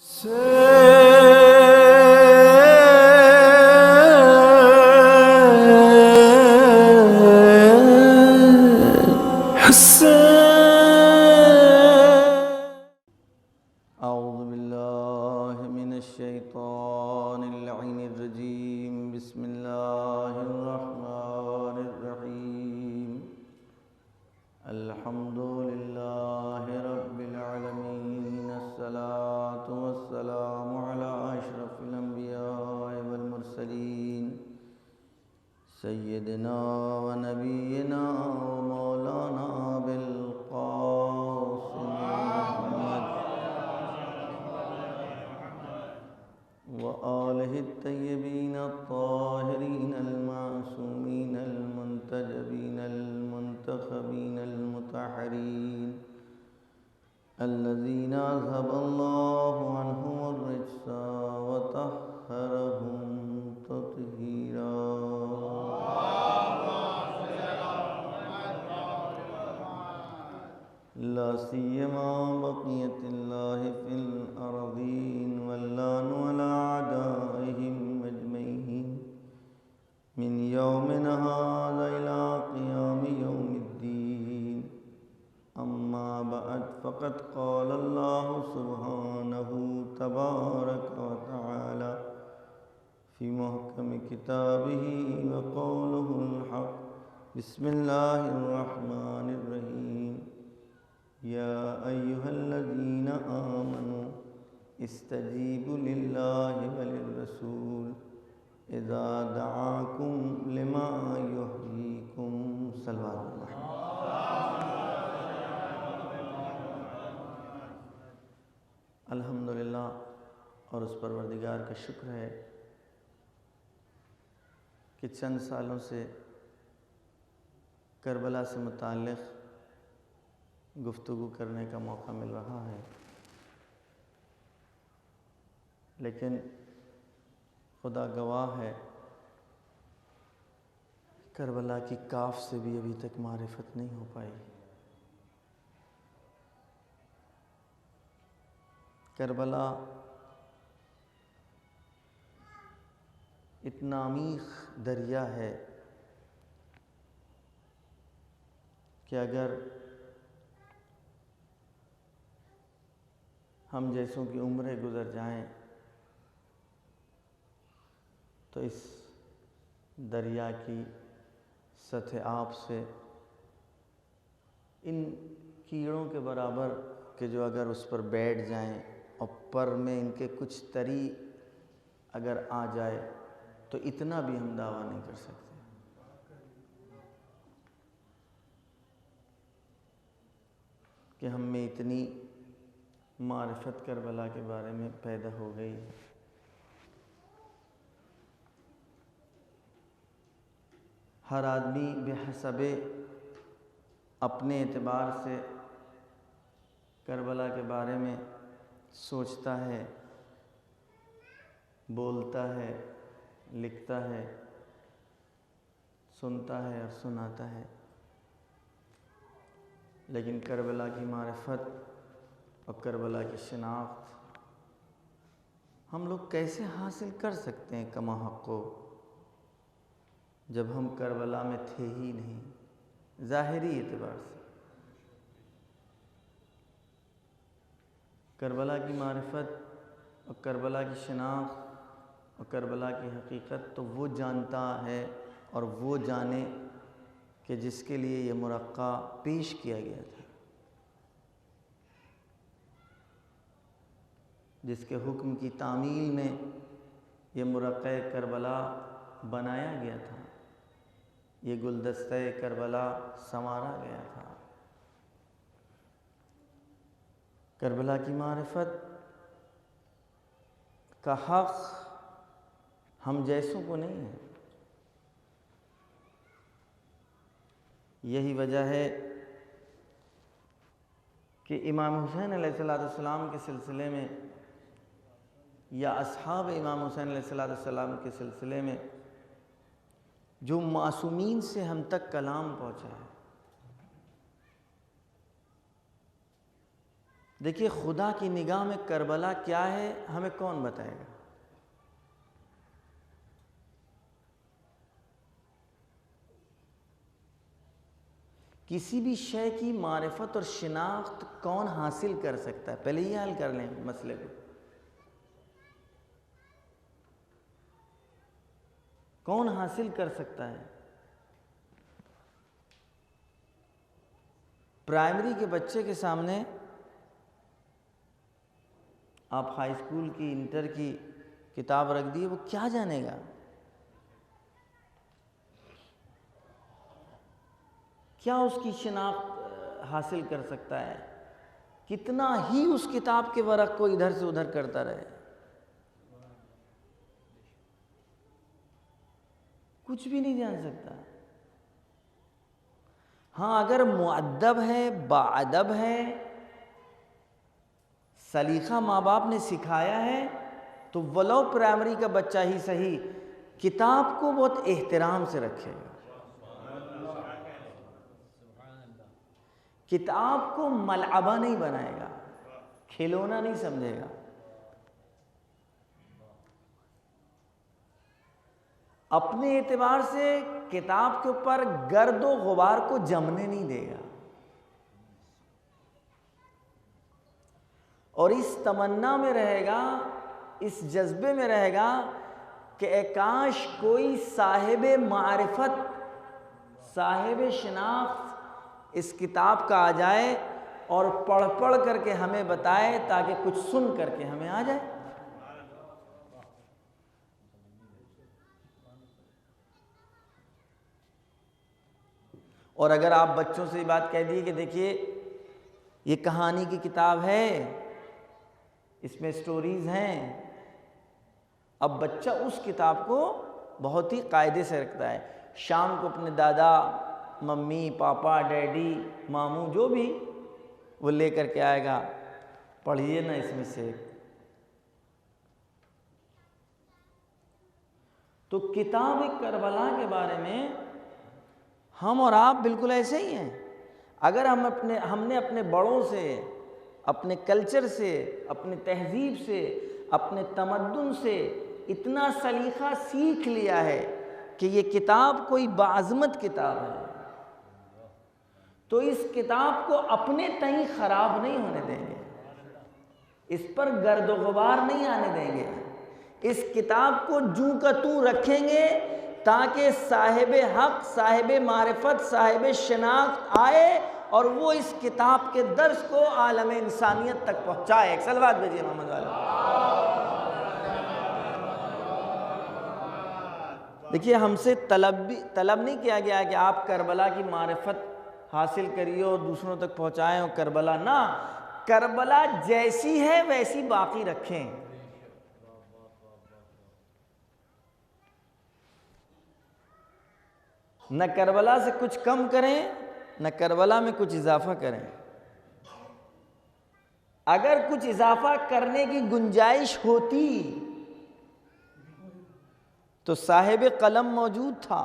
अऊज़ुबिल्लाहिमिनश्शैतानिर्रजीम बिस्मिल्लाहिर्रहमानिर्रहीम अल्हम्दुलिल्लाहि रब्बिल आलमीन अस्सलातु वस्सलामु अला अशरफिल अंबियाइ वल मुरसलीन सय्यिदिना व नबीना व मौलाना अबिल क़ासिम मुहम्मद व आलिहि तय्यबीन अत्ताहिरीन अल-मासूमीन अल-मुंतजबीन अल-मुंतखबीन अल-मुतहहरीन अल्लज़ीना अज़हबल्लाहु अन्हुमुर रिज्सा व तह्हरहुम तत्हीरा। ला सियमा बक़ियतिल्लाहि फिल अर्ज़ीन वल्लानु अला अदाइहिम अजमईन मिन यौमिना हाज़ा इला क़ियामि यौमिद्दीन। अम्मा बअद फ़क़द क़ालल्लाहु सुब्हानहु तबारक व तआला फ़ी मुहकमि किताबिही व क़ौलुहुल हक़। बिस्मिल्लाहिर्रहमानिर्रहीम। या अय्युहल्लज़ीना आमनू इस्तजीबु लिल्लाहि व लिर्रसूल इज़ा दआकुम लिमा युहयीकुम। सल्लल्लाहु अलैहि वसल्लम। अल्हम्दुलिल्लाह, और उस परवरदिगार का शुक्र है कि चंद सालों से करबला से मुताल्लिक़ गुफ्तगू करने का मौका मिल रहा है, लेकिन खुदा गवाह है करबला की काफ से भी अभी तक मारिफत नहीं हो पाई। करबला इतना अमीक़ दरिया है कि अगर हम जैसों की उम्रें गुज़र जाएं तो इस दरिया की सतह आब से इन कीड़ों के बराबर के जो अगर उस पर बैठ जाएं और पर में इनके कुछ तरी अगर आ जाए तो इतना भी हम दावा नहीं कर सकते कि हम में इतनी मारिफत करबला के बारे में पैदा हो गई। हर आदमी बेहसबे अपने एतबार से करबला के बारे में सोचता है, बोलता है, लिखता है, सुनता है और सुनाता है, लेकिन करबला की मारिफत और करबला की शिनाख्त हम लोग कैसे हासिल कर सकते हैं कमा हक़्क़ो, जब हम करबला में थे ही नहीं। ज़ाहिरी एतबार से करबला की मारिफत और करबला की शिनाख्त और करबला की हकीकत तो वो जानता है और वो जाने कि जिसके लिए ये मुरक्का पेश किया गया था, जिसके हुक्म की तामील में ये मुरक्का करबला बनाया गया था, ये गुलदस्ते करबला संवारा गया था। करबला की मारिफत का हक़ हम जैसों को नहीं है। यही वजह है कि इमाम हुसैन अलैहिस्सलाम के सिलसिले में या अस्हाब इमाम हुसैन अलैहिस्सलाम के सिलसिले में जो मासूमीन से हम तक कलाम पहुँचा है, देखिए, खुदा की निगाह में करबला क्या है हमें कौन बताएगा? किसी भी शय की मारिफत और शिनाख्त कौन हासिल कर सकता है? पहले ये हल कर लें मसले को। कौन हासिल कर सकता है? प्राइमरी के बच्चे के सामने आप हाई स्कूल की, इंटर की किताब रख दी, वो क्या जानेगा? क्या उसकी शिनाख्त हासिल कर सकता है? कितना ही उस किताब के वरक़ को इधर से उधर करता रहे, कुछ भी नहीं जान सकता। हाँ, अगर मुअद्दब है, बाअदब है, सलीका माँ बाप ने सिखाया है, तो वलो प्राइमरी का बच्चा ही सही किताब को बहुत एहतराम से रखेगा, किताब को मलअबा नहीं बनाएगा, खिलौना नहीं समझेगा। अपने एतबार से किताब के ऊपर गर्दो गुबार को जमने नहीं देगा, और इस तमन्ना में रहेगा, इस जज्बे में रहेगा कि काश कोई साहिब मारिफत, साहिब शिनाख्त इस किताब का आ जाए और पढ़ पढ़ करके हमें बताए, ताकि कुछ सुन करके हमें आ जाए। और अगर आप बच्चों से ये बात कह दिए कि देखिए ये कहानी की किताब है, इसमें स्टोरीज हैं, अब बच्चा उस किताब को बहुत ही कायदे से रखता है। शाम को अपने दादा, मम्मी, पापा, डैडी, मामू जो भी वो ले करके आएगा, पढ़िए ना इसमें से। तो किताब करबला के बारे में हम और आप बिल्कुल ऐसे ही हैं। अगर हमने अपने बड़ों से, अपने कल्चर से, अपने तहजीब से, अपने तमद्दुन से इतना सलीका सीख लिया है कि ये किताब कोई बाज़मत किताब है, तो इस किताब को अपने तई ख़राब नहीं होने देंगे, इस पर गर्द गुबार नहीं आने देंगे। इस किताब को जूं का तूं रखेंगे ताकि साहिब हक, साहिब मारिफत, साहिब शनाख्त आए और वो इस किताब के दर्स को आलम इंसानियत तक पहुँचाए। एक सलवात भेजिए मोहम्मद वाला। देखिए, हमसे तलब नहीं किया गया कि आप करबला की मारिफत हासिल करिए और दूसरों तक पहुँचाएँ, और करबला ना, करबला जैसी है वैसी बाकी रखें। न करबला से कुछ कम करें, न करबला में कुछ इजाफा करें। अगर कुछ इजाफा करने की गुंजाइश होती तो साहिब कलम मौजूद था,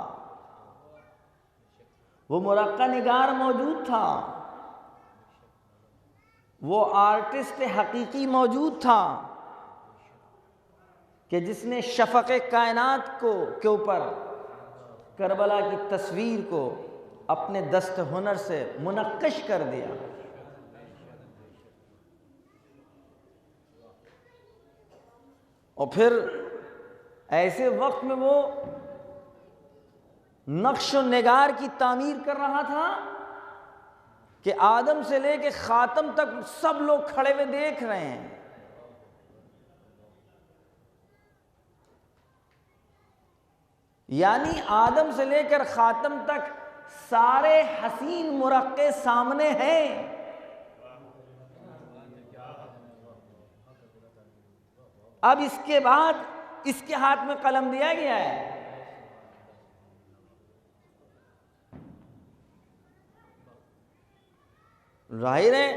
वो मुरक्का निगार मौजूद था, वो आर्टिस्ट हकीकी मौजूद था कि जिसने शफ़क़ कायनात के ऊपर करबला की तस्वीर को अपने दस्त हुनर से मुनक्किश कर दिया। और फिर ऐसे वक्त में वो नक्श निगार की तामीर कर रहा था कि आदम से लेके खातम तक सब लोग खड़े हुए देख रहे हैं। यानी आदम से लेकर खातम तक सारे हसीन मुरक्के सामने हैं। अब इसके बाद इसके हाथ में कलम दिया गया है। जाहिर है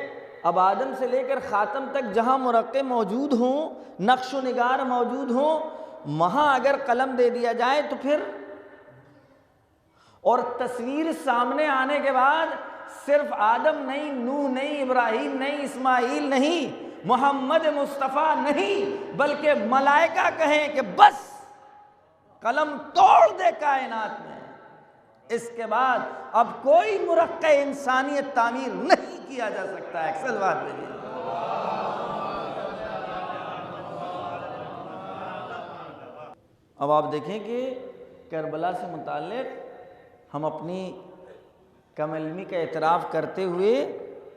अब आदम से लेकर खातम तक जहां मुरक्के मौजूद हों, नक्श निगार मौजूद हों, वहां अगर कलम दे दिया जाए तो फिर, और तस्वीर सामने आने के बाद सिर्फ आदम नहीं, नूह नहीं, इब्राहिम नहीं, इस्माइल नहीं, मोहम्मद मुस्तफ़ा नहीं, बल्कि मलाइका कहें कि बस कलम तोड़ दे कायनात में, इसके बाद अब कोई मुरक्के इंसानियत तामीर नहीं किया जा सकता है। अक्सर बात है। अब आप देखें कि करबला से मुताल्लिक़ हम अपनी कम इल्मी का एतराफ़ करते हुए,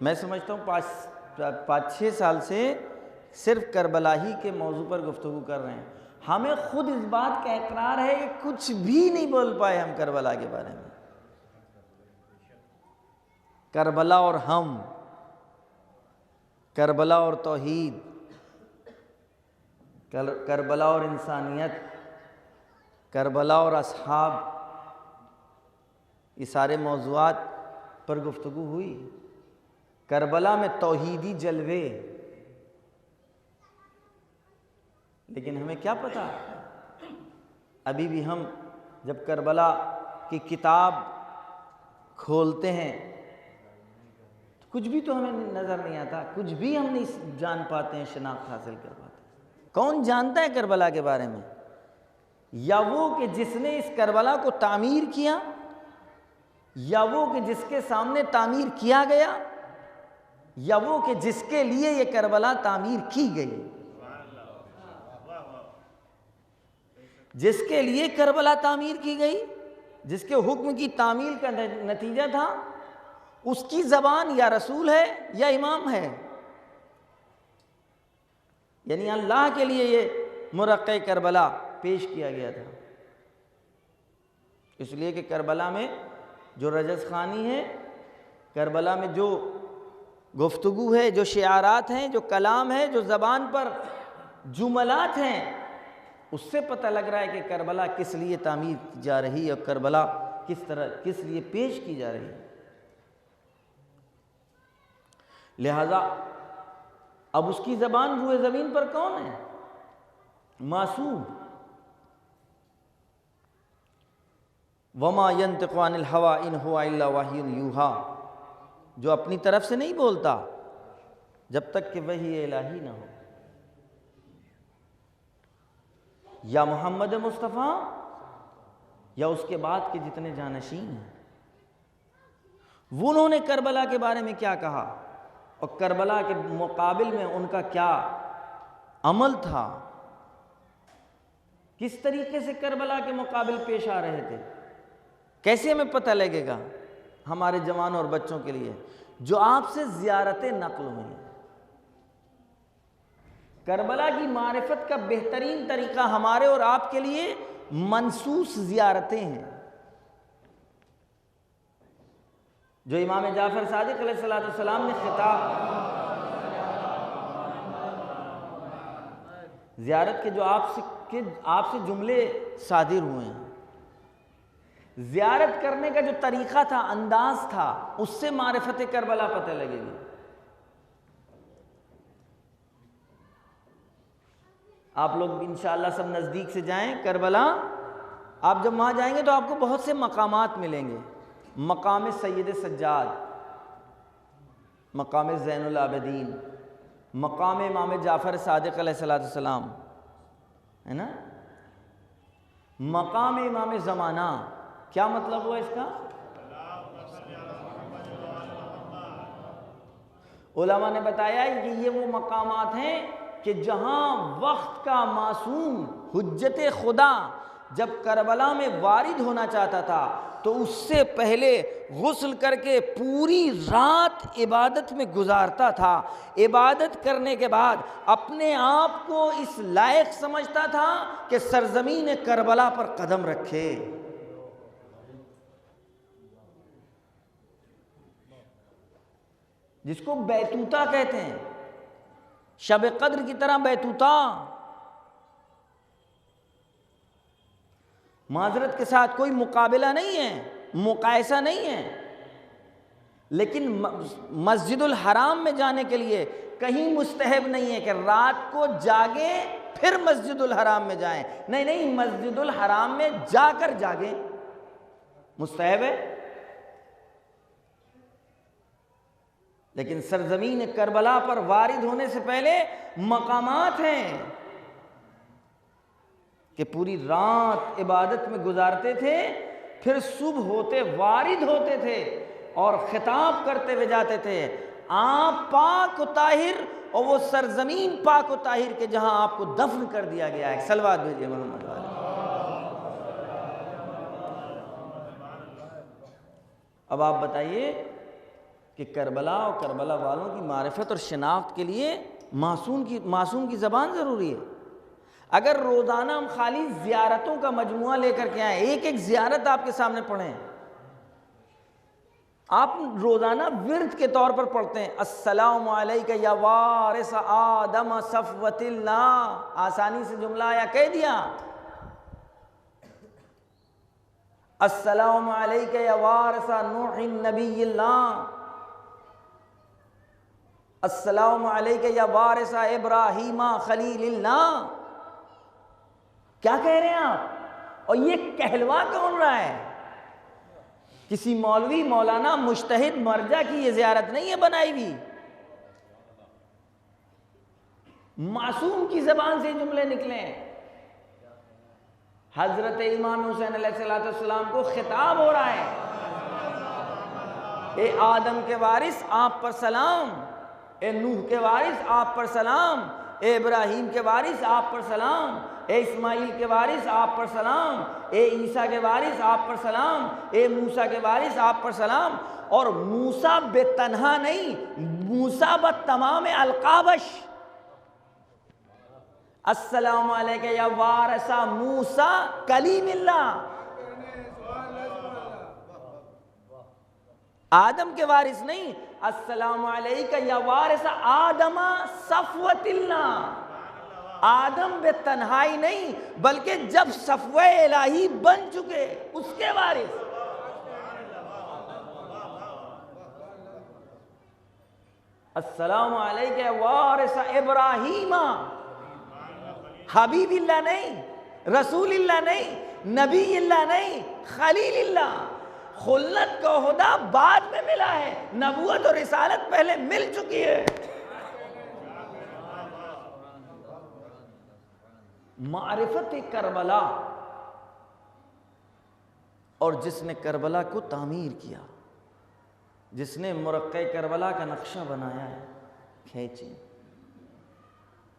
मैं समझता हूँ 5-6 साल से सिर्फ करबला ही के मौजू पर गुफ्तगू कर रहे हैं। हमें खुद इस बात का इकरार है कि कुछ भी नहीं बोल पाए हम करबला के बारे में। करबला और हम, करबला और तौहीद, करबला और इंसानियत, करबला और असहाब, ये सारे मौज़ूआत पर गुफ्तगू हुई। करबला में तौहीदी जलवे, लेकिन हमें क्या पता, अभी भी हम जब करबला की किताब खोलते हैं तो कुछ भी तो हमें नज़र नहीं आता, कुछ भी हम नहीं जान पाते हैं, शनाख्त हासिल कर पाते हैं। कौन जानता है करबला के बारे में? या वो कि जिसने इस करबला को तामीर किया, या वो कि जिसके सामने तामीर किया गया, या वो कि जिसके लिए ये करबला तामीर की गई। जिसके लिए करबला तामीर की गई, जिसके हुक्म की तामील का नतीजा था, उसकी ज़बान या रसूल है या इमाम है। यानी अल्लाह के लिए ये मुरक्के करबला पेश किया गया था। इसलिए कि करबला में जो रजस खानी है, करबला में जो गुफ्तगू है, जो शिआरात हैं, जो कलाम है, जो ज़बान पर जुमलात हैं, उससे पता लग रहा है कि करबला किस लिए तामीर की जा रही है और करबला किस लिए पेश की जा रही है। लिहाजा अब उसकी ज़बान रूए ज़मीन पर कौन है? मासूम। वमा यंतिक़ु अनिल हवा इन हुवा इल्ला वह्युन यूहा, जो अपनी तरफ से नहीं बोलता जब तक कि वही इलाही ना हो। या मोहम्मद मुस्तफ़ा या उसके बाद के जितने जानशीन हैं, वो उन्होंने करबला के बारे में क्या कहा और करबला के मुकाबिल में उनका क्या अमल था, किस तरीके से करबला के मुकाबिल पेश आ रहे थे, कैसे हमें पता लगेगा हमारे जवानों और बच्चों के लिए जो आपसे ज़ियारतें नक़ल हुई हैं। करबला की मारिफत का बेहतरीन तरीका हमारे और आपके लिए मनसूस ज़ियारतें हैं, जो इमाम जाफ़र सादिक़ अलैहिस्सलाम ने खिताब ज़ियारत के जो आपसे जुमले सादिर हुए हैं, ज़ियारत करने का जो तरीक़ा था, अंदाज़ था, उससे मारिफत करबला पता लगेगी। आप लोग इंशाअल्लाह सब नज़दीक से जाएं करबला। आप जब वहाँ जाएंगे तो आपको बहुत से मकामात मिलेंगे। मकाम सैयद सज्जाद, मकाम ज़ैनुल आबिदीन, मकाम इमाम जाफ़र सादिक़ अलैहिस्सलाम, है ना, मकाम इमाम ज़माना। क्या मतलब हुआ इसका? उलमा ने बताया कि ये वो मकामात हैं कि जहाँ वक्त का मासूम हुज्जत खुदा जब करबला में वारिद होना चाहता था तो उससे पहले गुस्ल करके पूरी रात इबादत में गुजारता था। इबादत करने के बाद अपने आप को इस लायक समझता था कि सरजमीन करबला पर कदम रखे। जिसको बैतूता कहते हैं, शब कद्र की तरह बैतूता। माजरत के साथ कोई मुकाबला नहीं है, मुकायसा नहीं है, लेकिन मस्जिदुल हराम में जाने के लिए कहीं मुस्तहब नहीं है कि रात को जागे फिर मस्जिदुल हराम में जाएं। नहीं नहीं, मस्जिदुल हराम में जाकर जागे मुस्तहब है। लेकिन सरजमीन करबला पर वारिद होने से पहले मकामात हैं कि पूरी रात इबादत में गुजारते थे, फिर सुबह होते वारिद होते थे और खिताब करते हुए जाते थे, आप पाक व ताहिर और वो सरजमीन पाक व ताहिर के जहां आपको दफन कर दिया गया है। सलवात भेजिए मोहम्मद वाले। अब आप बताइए कि करबला और करबला वालों की मारिफत और शिनाख्त के लिए मासूम की ज़बान ज़रूरी है। अगर रोज़ाना हम खाली ज़ियारतों का मजमुआ लेकर के आए, एक एक ज़ियारत आपके सामने पढ़ें, आप रोज़ाना विर्द के तौर पर पढ़ते हैं अस्सलामु अलैका या वारिस आदम सफ़वतिल्लाह, आसानी से जुमला आया कह दिया। अस्सलामु अलैका या वारिस नूहिन नबिय्यिल्लाह, अस्सलामु अलैका या वारिस इब्राहीमा खलीलिल्लाह। क्या कह रहे हैं आप? और ये कहलवा कौन रहा है? किसी मौलवी मौलाना मुज्तहिद मर्जा की ये ज़ियारत नहीं है बनाई हुई, मासूम की ज़बान से जुमले निकले हैं। हजरत इमाम हुसैन अलैहिस्सलाम को खिताब हो रहा है, ए आदम के वारिस आप पर सलाम, ए नूह के वारिस आप पर सलाम, ए इब्राहीम के वारिस आप पर सलाम, ए इस्माइल के वारिस आप पर सलाम, ए ईसा के वारिस आप पर सलाम, ए मूसा के वारिस आप पर सलाम। और मूसा बेतनहा नहीं, मूसा ब तमाम अलकाबश। अस्सलामु अलैका या वारिसा मूसा कलीमिल्लाह। आदम के वारिस नहीं, अस्सलामु अलैका या वारिसा आदमा सफ़वतिल्लाह। आदम बे तन्हाई नहीं, बल्कि जब सफ़वे इलाही बन चुके उसके वारिस। अस्सलामु अलैका वारिसा इब्राहीमा, हबीबिल्लाह नहीं, रसूलिल्लाह नहीं, नबीइल्लाह नहीं, खलीलिल्लाह। खुल्लत का ओहदा बाद में मिला है, नबूवत और रिसालत पहले मिल चुकी है। मारिफत करबला, और जिसने करबला को तामीर किया, जिसने मुरक्के करबला का नक्शा बनाया है, खींचे,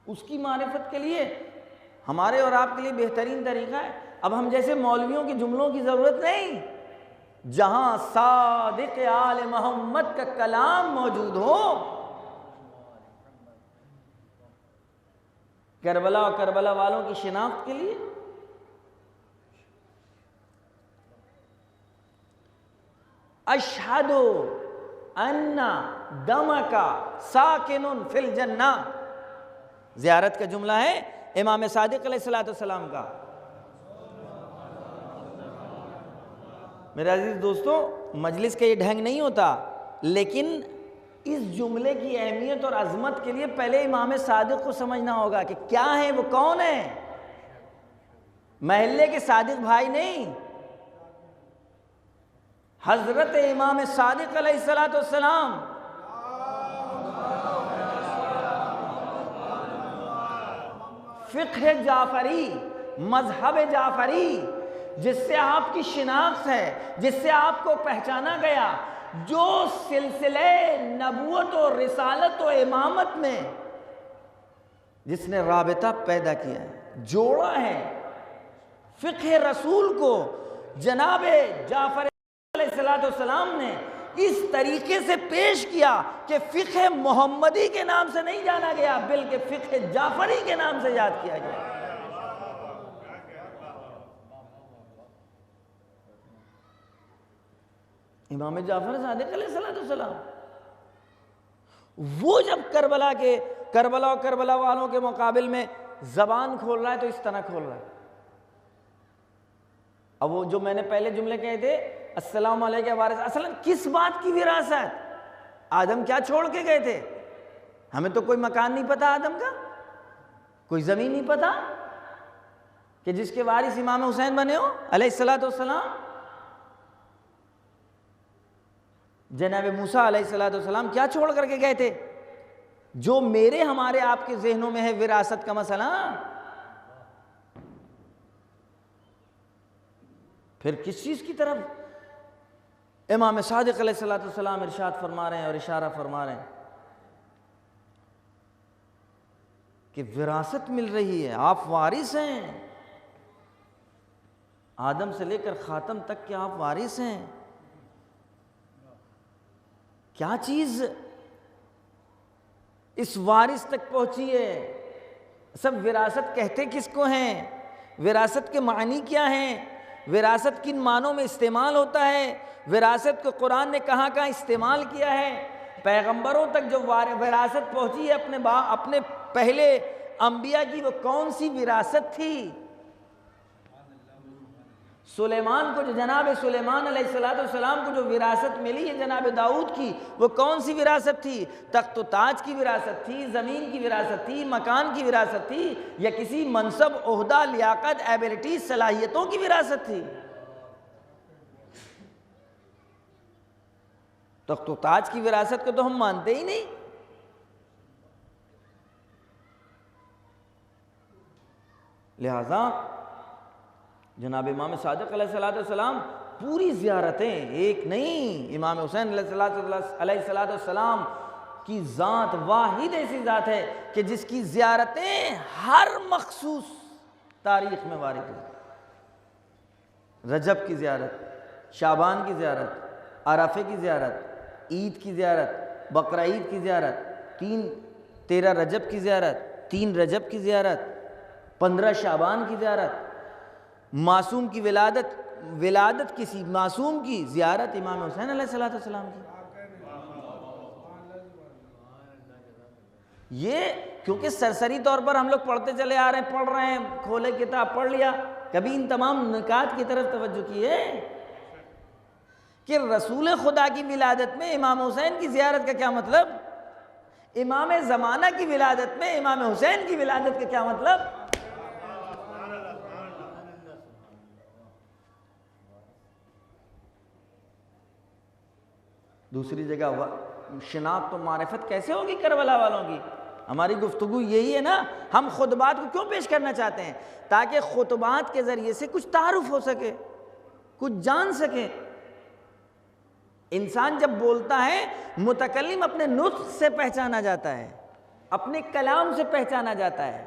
उसकी मारिफत के लिए हमारे और आपके लिए बेहतरीन तरीका है। अब हम जैसे मौलवियों के जुमलों की ज़रूरत नहीं, जहां सादिक आले मोहम्मद का कलाम मौजूद हो। करबला और करबला वालों की शिनाख्त के लिए अशहदु अन्ना दमका साकिनुन फिल जन्ना, ज़ियारत का जुमला है इमाम सादिक अलैहिस्सलाम का। मेरे अजीज दोस्तों, मजलिस का ये ढंग नहीं होता, लेकिन इस जुमले की अहमियत और अजमत के लिए पहले इमाम सादिक को समझना होगा कि क्या है, वो कौन है। महल्ले के सादिक भाई नहीं, हजरत इमाम सादिक अलैहिस्सलाम। फ़िक़्ह जाफ़री, मज़हब जाफ़री, जिससे आपकी शिनाख्त है, जिससे आपको पहचाना गया, जो सिलसिले नबूवत और रिसालत और इमामत में जिसने राबिता पैदा किया है, जोड़ा है, फ़िक़्ह रसूल को जनाबे जाफ़र अलैहिस्सलाम ने इस तरीके से पेश किया कि फ़िक़्ह मोहम्मदी के नाम से नहीं जाना गया, बल्कि फ़िक़्ह जाफ़री के नाम से याद किया गया। इमाम जाफ़र सादिक अलैहिस्सलाम वो जब करबला और करबला वालों के मुकाबिल में ज़बान खोल रहा है तो इस तरह खोल रहा है। अब वो जो मैंने पहले जुमले कहे थे, अस्सलामु अलैका वारिस, असल किस बात की विरासत? आदम क्या छोड़ के गए थे? हमें तो कोई मकान नहीं पता आदम का, कोई ज़मीन नहीं पता कि जिसके वारिस इमाम हुसैन बने हो अलैहिस्सलाम। जनाब मूसा अलैहिस्सलाम क्या छोड़ करके गए थे? जो मेरे हमारे आपके जहनों में है विरासत का मसला, फिर किस चीज की तरफ इमाम सादिक अलैहिस्सलाम इरशाद फरमा रहे हैं और इशारा फरमा रहे हैं कि विरासत मिल रही है, आप वारिस हैं, आदम से लेकर खातम तक के आप वारिस हैं। क्या चीज इस वारिस तक पहुंची है? सब विरासत कहते किसको हैं? विरासत के मानी क्या हैं? विरासत किन मानों में इस्तेमाल होता है? विरासत को कुरान ने कहाँ कहाँ इस्तेमाल किया है? पैगंबरों तक जो विरासत पहुंची है अपने पहले अंबिया की, वो कौन सी विरासत थी? सुलेमान को जो जनाब सुलेमान अलैहिस्सलाम को जो विरासत मिली है जनाब दाऊद की, वो कौन सी विरासत थी? तख्त व ताज की विरासत थी, ज़मीन की विरासत थी, मकान की विरासत थी, या किसी मनसब, ओहदा, लियाकत, एबिलिटी, सलाहियतों की विरासत थी? तख्त व ताज की विरासत को तो हम मानते ही नहीं। लिहाजा जनाब इमाम सादिक अलैहिस्सलाम पूरी ज़ियारतें, एक नहीं, इमाम हुसैन अलैहिस्सलाम की ज़ात वाहिद ऐसी ज़ात है कि जिसकी ज़ियारतें हर मखसूस तारीख़ में वारिद है। रजब की ज़ियारत, शाबान की ज़ियारत, अरफे की ज़ियारत, ईद की ज़ियारत, बकरा ईद की ज़ियारत, 13 रजब की ज़ियारत, 3 रजब की ज़ियारत, 15 शाबान की ज़ियारत, मासूम की विलादत किसी मासूम की ज़ियारत इमाम हुसैन अलैहिस्सलाम की। ये क्योंकि सरसरी तौर पर हम लोग पढ़ते चले आ रहे हैं, पढ़ रहे हैं, खोले किताब पढ़ लिया, कभी इन तमाम निकात की तरफ तवज्जो की है कि रसूल खुदा की विलादत में इमाम हुसैन की ज़ियारत का क्या मतलब? इमाम ज़माना की विलादत में इमाम हुसैन की विलादत का क्या मतलब? दूसरी जगह शिनाख्त और मारिफत कैसे होगी करबला वालों की? हमारी गुफ्तगू यही है ना, हम खुतबात को क्यों पेश करना चाहते हैं? ताकि खुतबात के ज़रिए से कुछ तारुफ हो सके, कुछ जान सके। इंसान जब बोलता है, मुतकल्लिम अपने नुत्क़ से पहचाना जाता है, अपने कलाम से पहचाना जाता है।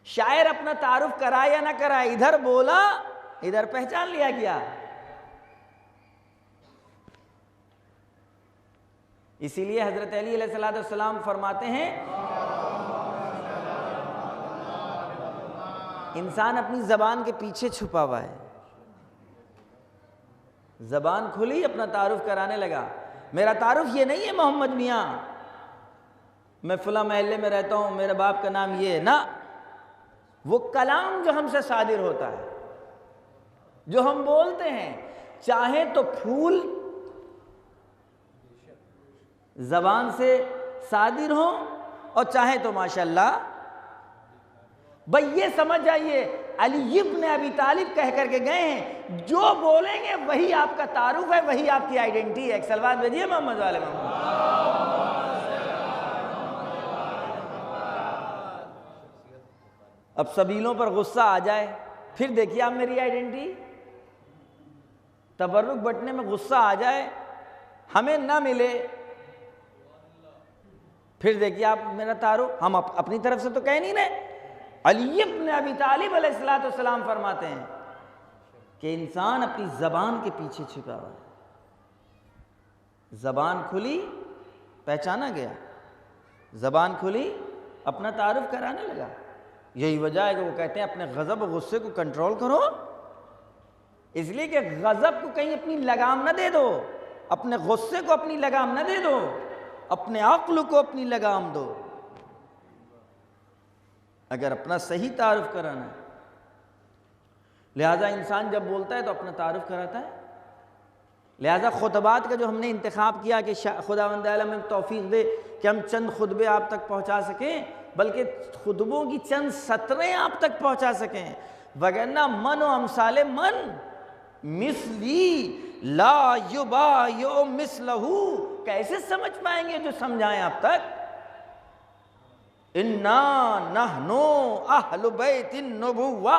शायर अपना तारुफ कराए या ना कराए, इधर बोला, इधर पहचान लिया गया। इसीलिए हज़रत अली अलैहिस्सलाम फरमाते हैं, इंसान अपनी ज़बान के पीछे छुपा हुआ है। ज़बान खुली, अपना तारुफ कराने लगा। मेरा तारुफ ये नहीं है मोहम्मद मियाँ, मैं फला महल्ले में रहता हूँ, मेरे बाप का नाम ये है ना। वो कलाम जो हमसे सादिर होता है, जो हम बोलते हैं, चाहे तो फूल ज़बान से सादिर हो और चाहे तो माशाल्लाह। भाई ये समझ जाइए, अली इब्न अबी तालिब कह करके गए हैं, जो बोलेंगे वही आपका तारुफ है, वही आपकी आइडेंटिटी है। एक सलवात भेजिए मोहम्मद वाले मोहम्मद। अब सबीलों पर गुस्सा आ जाए, फिर देखिए आप मेरी आइडेंटिटी। तबर्रुक बटने में गुस्सा आ जाए, हमें ना मिले, फिर देखिए आप मेरा तारुफ। हम अपनी तरफ से तो कह नहीं रहे। अली इब्न अबी तालिब अलैहिस्सलाम फरमाते हैं कि इंसान अपनी ज़बान के पीछे छिपा हुआ है। ज़बान खुली, पहचाना गया, ज़बान खुली, अपना तारुफ कराने लगा। यही वजह है कि वो कहते हैं अपने गज़ब और गुस्से को कंट्रोल करो, इसलिए कि गज़ब को कहीं अपनी लगाम न दे दो, अपने गुस्से को अपनी लगाम न दे दो, अपने अक्ल को अपनी लगाम दो। अगर अपना सही तारुफ कराना है, लिहाजा इंसान जब बोलता है तो अपना तारुफ कराता है। लिहाजा खुतबात का जो हमने इंतखाब किया कि खुदावंद आलम में तौफीक दे कि हम चंद खुतबे आप तक पहुँचा सकें, बल्कि खुतबों की चंद सतरें आप तक पहुँचा सकें, वगरना मन व अमसाले मन मिसली ला युबायु मिसलहू। कैसे समझ पाएंगे जो समझाएं अब तक। इन्ना नहनु अहलु बैतिन नबुव्वा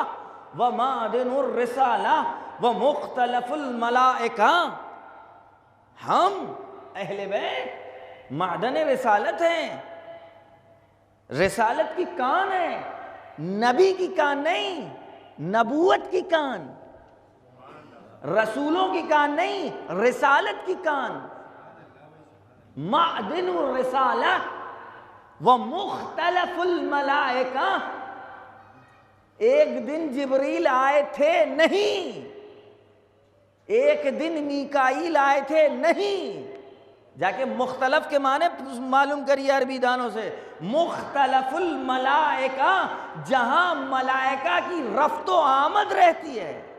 व मादिनुर रिसाला व मुख्तलफुल मलाइका। हम अहले बैत मादन रिसालत हैं। रिसालत की कान है, नबी की कान नहीं, नबूवत की कान, रसूलों की कान नहीं, रिसालत की कान। मादिनुर रिसाला व मुख्तलफुल मलाइका। एक दिन जिब्रील आए थे नहीं, एक दिन मीकाईल आए थे नहीं। जाके मुख्तलफ के माने मालूम करिए अरबी दानों से। मुख्तलफुल मलाइका, जहां मलाइका की रफ्तो आमद रहती है।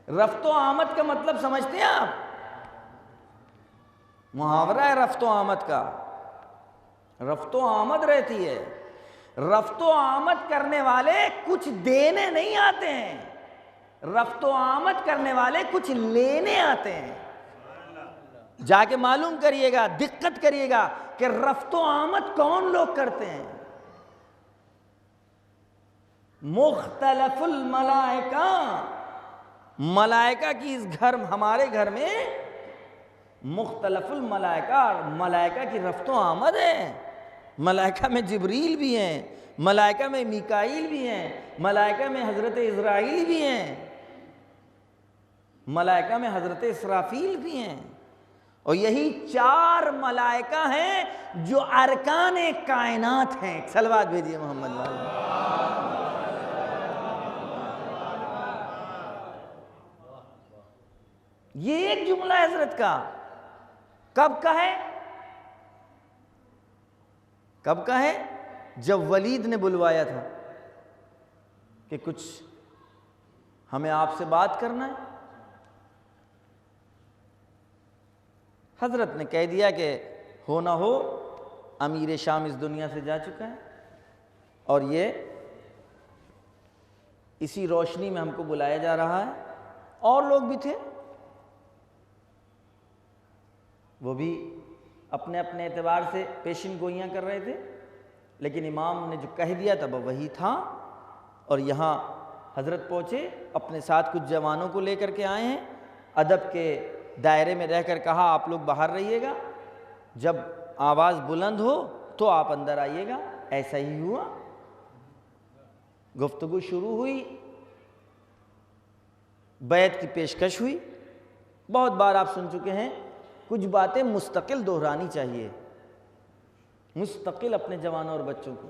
रफ्तो आमद का मतलब समझते हैं आप? मुहावरा है रफ्तो आमद का। रफ्तो आमद रहती है। रफ्तो आमद करने वाले कुछ देने नहीं आते हैं, रफ्तो आमद करने वाले कुछ लेने आते हैं। जाके मालूम करिएगा, दिक्कत करिएगा कि रफ्तो आमद कौन लोग करते हैं। मुख्तलफुल मलाइका, मलाइका की इस घर, हमारे घर में मुख्तलफुल मलाइका, मलाइका की रफ्तो आमद है। मलाइका में जिब्रील भी हैं, मलाइका में मीकाईल भी हैं, मलाइका में हजरत इज़राइल भी हैं, मलाइका में हजरत इसराफील भी हैं। और यही 4 मलाइका हैं जो अरकान कायनात हैं। सलवात भेजिए मोहम्मद वाले। ये एक जुमला है हजरत का। कब का है? कब का है? जब वलीद ने बुलवाया था कि कुछ हमें आपसे बात करना है। हजरत ने कह दिया कि हो ना हो अमीर शाम इस दुनिया से जा चुका है, और ये इसी रोशनी में हमको बुलाया जा रहा है। और लोग भी थे, वो भी अपने अपने एतबार से पेशिन गोइयाँ कर रहे थे, लेकिन इमाम ने जो कह दिया था वो वही था। और यहाँ हजरत पहुँचे, अपने साथ कुछ जवानों को लेकर के आए हैं। अदब के दायरे में रहकर कहा आप लोग बाहर रहिएगा, जब आवाज़ बुलंद हो तो आप अंदर आइएगा। ऐसा ही हुआ। गुफ्तगू शुरू हुई, बैत की पेशकश हुई। बहुत बार आप सुन चुके हैं, कुछ बातें मुस्तकिल दोहरानी चाहिए, मुस्तकिल अपने जवानों और बच्चों को।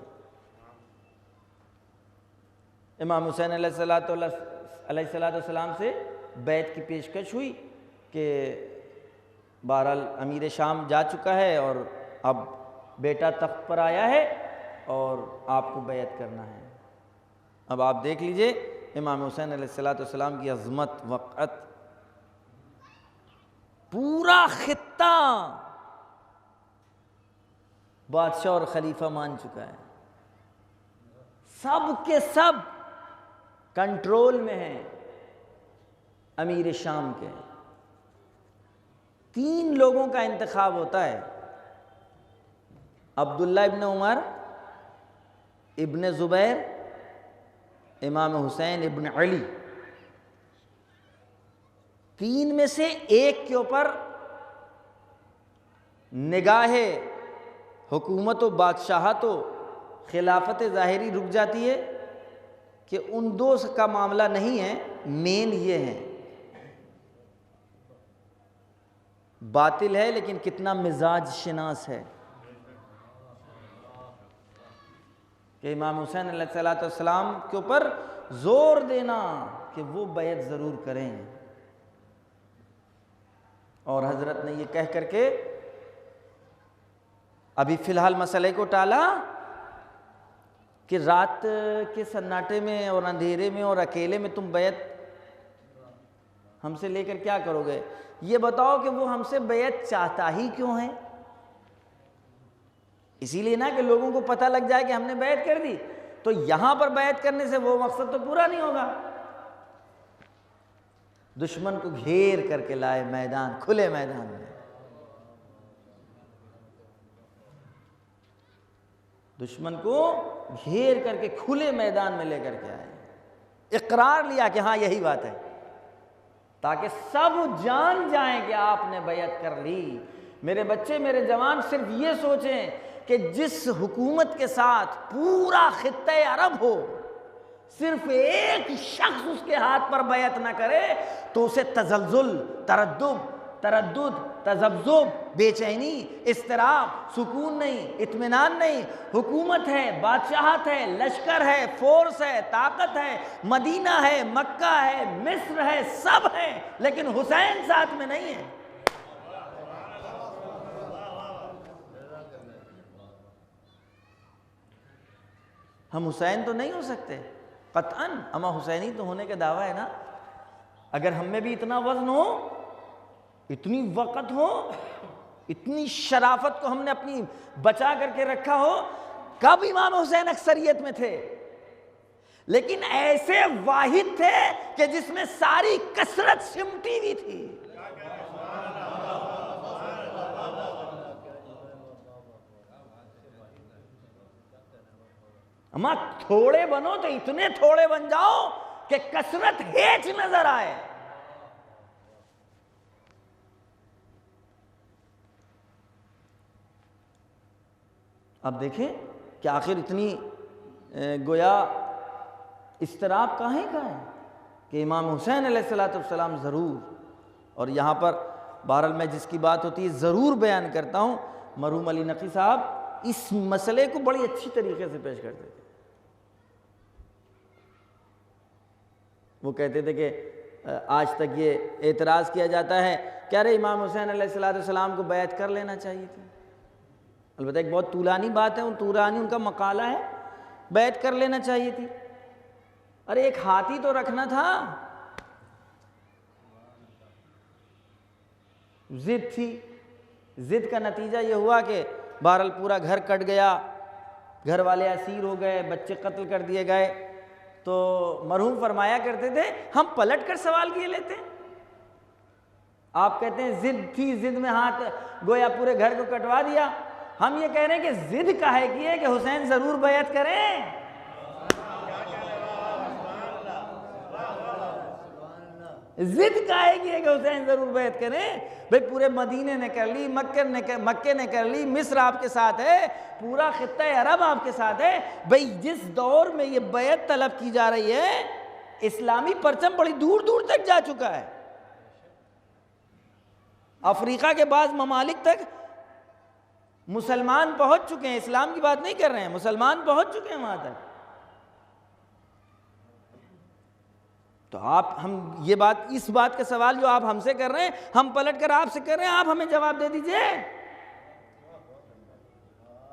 इमाम हुसैन अलैहिस्सलाम से बैत की पेशकश हुई कि बहरहाल अमीर शाम जा चुका है और अब बेटा तख्त पर आया है और आपको बैत करना है। अब आप देख लीजिए इमाम हुसैन अलैहिस्सलाम की अज़मत, वक़्त, पूरा खित्ता बादशाह और खलीफा मान चुका है। सब के सब कंट्रोल में हैं अमीर शाम के। 3 लोगों का इंतखाब होता है, अब्दुल्ला इब्न उमर, इब्न ज़ुबैर, इमाम हुसैन इब्न अली। 3 में से एक के ऊपर निगाहे हुकूमत व बादशाहत व खिलाफत ज़ाहिरी रुक जाती है कि उन 2 का मामला नहीं है, मेन ये है। बातिल है लेकिन कितना मिजाज शिनास है कि इमाम हुसैन अलैहिस्सलाम के ऊपर जोर देना कि वो बैत ज़रूर करें। और हज़रत ने ये कह करके अभी फ़िलहाल मसले को टाला कि रात के सन्नाटे में और अंधेरे में और अकेले में तुम बैत हमसे लेकर क्या करोगे? ये बताओ कि वो हमसे बैत चाहता ही क्यों है? इसीलिए ना कि लोगों को पता लग जाए कि हमने बैत कर दी। तो यहां पर बैत करने से वो मकसद तो पूरा नहीं होगा। दुश्मन को घेर करके लाए मैदान, खुले मैदान में। दुश्मन को घेर करके खुले मैदान में लेकर के आए, इकरार लिया कि हाँ यही बात है, ताकि सब जान जाएं कि आपने बैअत कर ली। मेरे बच्चे, मेरे जवान सिर्फ ये सोचें कि जिस हुकूमत के साथ पूरा खित्ते अरब हो, सिर्फ एक शख्स उसके हाथ पर बैअत ना करे तो उसे तजल्जुल, तरद्दुद, तजब्जुब, बेचैनी, इस्तिराब, सुकून नहीं, इत्मीनान नहीं। हुकूमत है, बादशाहत है, लश्कर है, फोर्स है, ताकत है, मदीना है, मक्का है, मिस्र है, सब है, लेकिन हुसैन साथ में नहीं है। हम हुसैन तो नहीं हो सकते कतअन, अमा हुसैनी तो होने का दावा है ना। अगर हम में भी इतना वजन हो, इतनी वक़्त हो, इतनी शराफत को हमने अपनी बचा करके रखा हो, कब इमाम हुसैन अक्सरियत में थे, लेकिन ऐसे वाहिद थे कि जिसमें सारी कसरत सिमटी हुई थी। अम्मा थोड़े बनो तो इतने थोड़े बन जाओ कि कसरत हेच नजर आए। अब देखें कि आखिर इतनी गोया इस्तराब काहे का है कि इमाम हुसैन अलैहिस्सलाम ज़रूर, और यहाँ पर बहरहाल मैं जिसकी बात होती है ज़रूर बयान करता हूँ, मरहूम अली नक़ी साहब इस मसले को बड़ी अच्छी तरीके से पेश करते थे। वो कहते थे कि आज तक ये एतराज़ किया जाता है कि अरे इमाम हुसैन अलैहिस्सलाम को बैत कर लेना चाहिए थी। अलबत्ता एक बहुत तूलानी बात है, तूलानी उनका मकाला है, बैत कर लेना चाहिए थी। अरे एक हाथी तो रखना था, जिद थी, जिद का नतीजा ये हुआ कि बहरहाल पूरा घर कट गया, घर वाले असीर हो गए, बच्चे कत्ल कर दिए गए। तो मरहूम फरमाया करते थे हम पलट कर सवाल किए लेते। आप कहते हैं जिद थी, जिद में हाथ गोया पूरे घर को कटवा दिया। हम ये कह रहे हैं कि जिद काहे की है कि हुसैन जरूर बैअत करें। जिद काहे की है कि हुसैन जरूर बैअत करें। भाई पूरे मदीने ने कर ली, मक्के ने कर ली, मिस्र आपके साथ है, पूरा खित्ता अरब आपके साथ है। भाई जिस दौर में ये बैअत तलब की जा रही है, इस्लामी परचम बड़ी दूर दूर तक जा चुका है। अफ्रीका के बाद ममालिक तक मुसलमान पहुंच चुके हैं। इस्लाम की बात नहीं कर रहे हैं, मुसलमान पहुंच चुके हैं वहां तक। तो आप हम ये बात, इस बात का सवाल जो आप हमसे कर रहे हैं, हम पलट कर आपसे कर रहे हैं, आप हमें जवाब दे दीजिए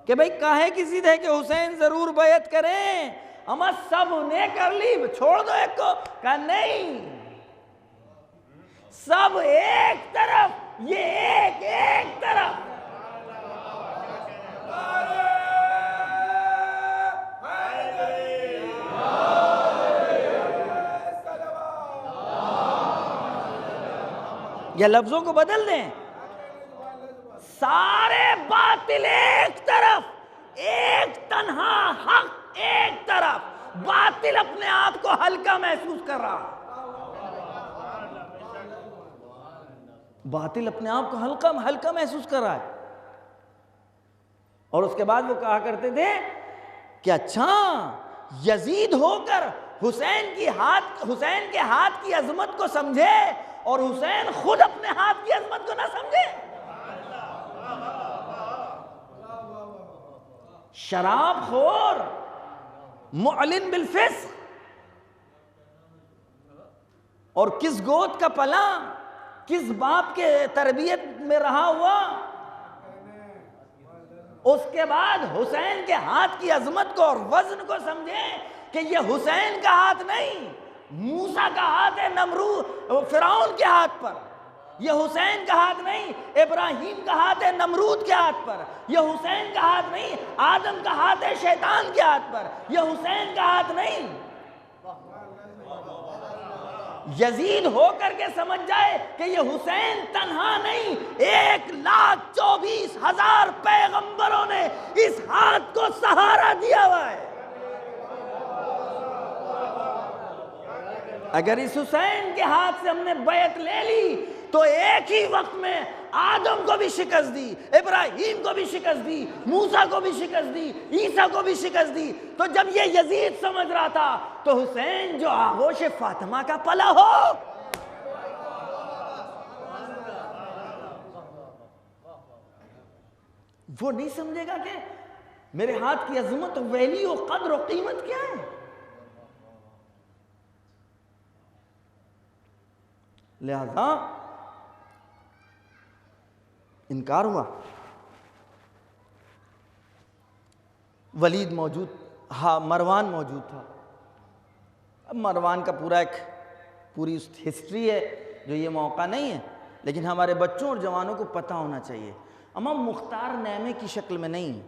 कि भाई काहे की जिद है कि हुसैन जरूर बैअत करें। अमा सब ने कर ली, छोड़ दो एक को। कहा नहीं, सब एक तरफ, ये एक तरफ। या लफ्जों को बदल दें, सारे बातिल एक तरफ, एक तन्हा हक एक तरफ। बातिल अपने आप को हल्का महसूस कर रहा, बातिल अपने आप को हल्का महसूस कर रहा है। और उसके बाद वो कहा करते थे कि अच्छा यजीद होकर हुसैन के हाथ की अजमत को समझे और हुसैन खुद अपने हाथ की अजमत को ना समझे। शराबखोर, मुअलिन बिलफिस्क, और किस गोद का पला, किस बाप के तरबियत में रहा हुआ। उसके बाद हुसैन के हाथ की अजमत को और वजन को समझे कि ये हुसैन का हाथ नहीं, मूसा का हाथ है नमरूद फिरौन के हाथ पर। यह हुसैन का हाथ नहीं, इब्राहिम का हाथ है नमरूद के हाथ पर। यह हुसैन का हाथ नहीं, आदम का हाथ है शैतान के हाथ पर। यह हुसैन का हाथ नहीं, यजीद होकर के समझ जाए कि ये हुसैन तन्हा नहीं, 1,24,000 पैगंबरों ने इस हाथ को सहारा दिया हुआ है। अगर इस हुसैन के हाथ से हमने बैत ले ली तो एक ही वक्त में आदम को भी शिकस्त दी, इब्राहिम को भी शिकस्त दी, मूसा को भी शिकस्त दी, ईसा को भी शिकस्त दी। तो जब ये यजीद समझ रहा था तो हुसैन जो आगोश फातिमा का पला हो, वो नहीं समझेगा कि मेरे हाथ की अजमत, वैल्यू, कद्र और कीमत क्या है। लिहाजा इनकार हुआ। वलीद मौजूद, हाँ मरवान मौजूद था। अब मरवान का पूरी हिस्ट्री है जो ये मौका नहीं है, लेकिन हमारे बच्चों और जवानों को पता होना चाहिए। अम्मा मुख्तार नैमे की शक्ल में नहीं,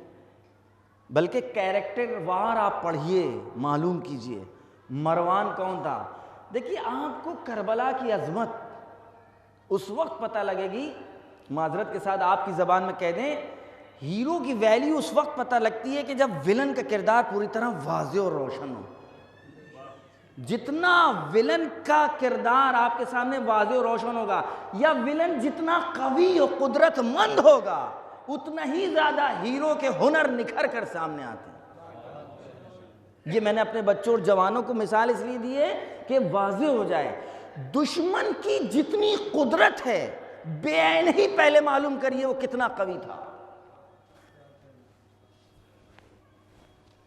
बल्कि कैरेक्टर वार आप पढ़िए, मालूम कीजिए मरवान कौन था। देखिए आपको करबला की अजमत उस वक्त पता लगेगी, माजरत के साथ आपकी ज़बान में कह दें, हीरो की वैल्यू उस वक्त पता लगती है कि जब विलन का किरदार पूरी तरह वाज़े और रोशन हो। जितना विलन का किरदार आपके सामने वाज़े और रोशन होगा, या विलन जितना कवी और कुदरतमंद होगा, उतना ही ज़्यादा हीरो के हुनर निखर कर सामने आते हैं। ये मैंने अपने बच्चों और जवानों को मिसाल इसलिए दी है कि वाज़े हो जाए। दुश्मन की जितनी कुदरत है बेऐन ही पहले मालूम करिए वो कितना कवि था,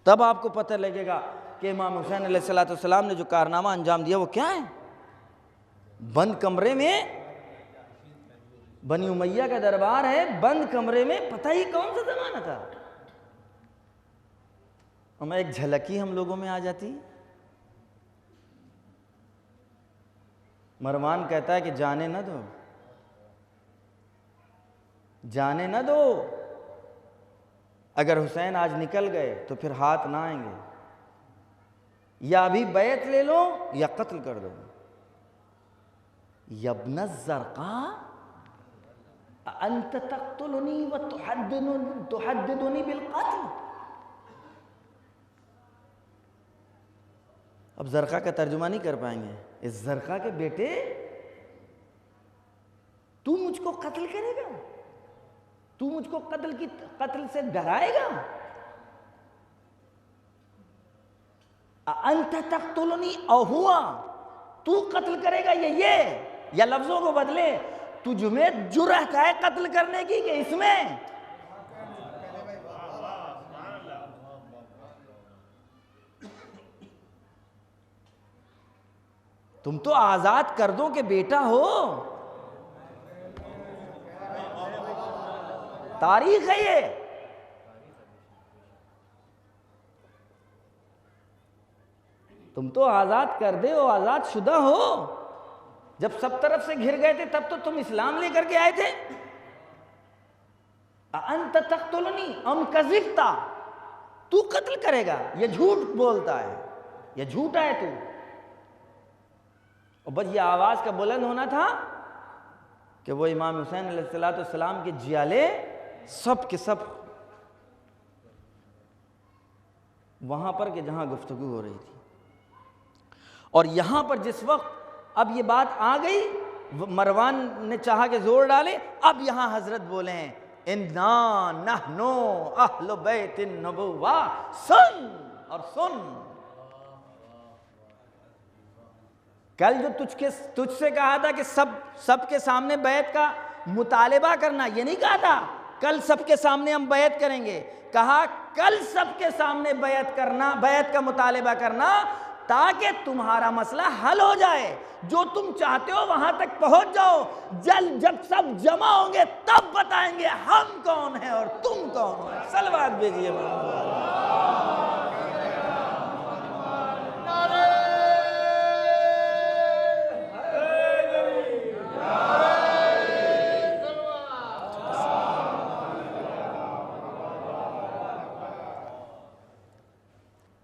तब आपको पता लगेगा कि इमाम हुसैन अलैहिस्सलाम ने जो कारनामा अंजाम दिया वो क्या है। बंद कमरे में, बनी उमैया का दरबार है, बंद कमरे में, पता ही कौन सा जमाना था। हमें एक झलक ही हम लोगों में आ जाती। मरवान कहता है कि जाने न दो, जाने न दो। अगर हुसैन आज निकल गए तो फिर हाथ ना आएंगे, या अभी बैत ले लो या कत्ल कर दो। यब्न ज़रक़ा अंत तक़्तुलनी व तुहद्दिदुनी बिल क़त्ल। अब ज़रक़ा का तर्जुमा नहीं कर पाएंगे। इस ज़रक़ा के बेटे, तू मुझको कत्ल करेगा, तू मुझको कत्ल से डराएगा। अंत तक़्तुलनी अहुआ, तू कत्ल करेगा ये, या लफ्जों को बदले, तुझमें जुर्रत है कत्ल करने की कि इसमें। तुम तो आजाद कर दो के बेटा हो। तारीख है ये। तुम तो आजाद कर दे हो, आजाद शुदा हो। जब सब तरफ से घिर गए थे तब तो तुम इस्लाम लेकर के आए थे। अंत तक़्तुलनी अम कज़िबता, तू कत्ल करेगा, ये झूठ बोलता है, ये झूठा है तू। और बस ये आवाज का बुलंद होना था कि वो इमाम हुसैन अलैहिस्सलाम के जियाले सब के सब वहां पर कि जहां गुफ्तगू हो रही थी। और यहां पर जिस वक्त अब ये बात आ गई, मरवान ने चाहा कि जोर डाले, अब यहां हजरत बोले हैं, इन्ना नहनु अहलु बैतिन नबुव्वा, सुन और सुन। कल जो तुझसे कहा था कि सबके सामने बैत का मुतालिबा करना, ये नहीं कहा था कल सबके सामने हम बैत करेंगे। कहा कल सबके सामने बैत करना, बैत का मुतालिबा करना, ताकि तुम्हारा मसला हल हो जाए। जो तुम चाहते हो वहां तक पहुंच जाओ। जब सब जमा होंगे तब बताएंगे हम कौन हैं और तुम कौन हो। सलवात भेजिए।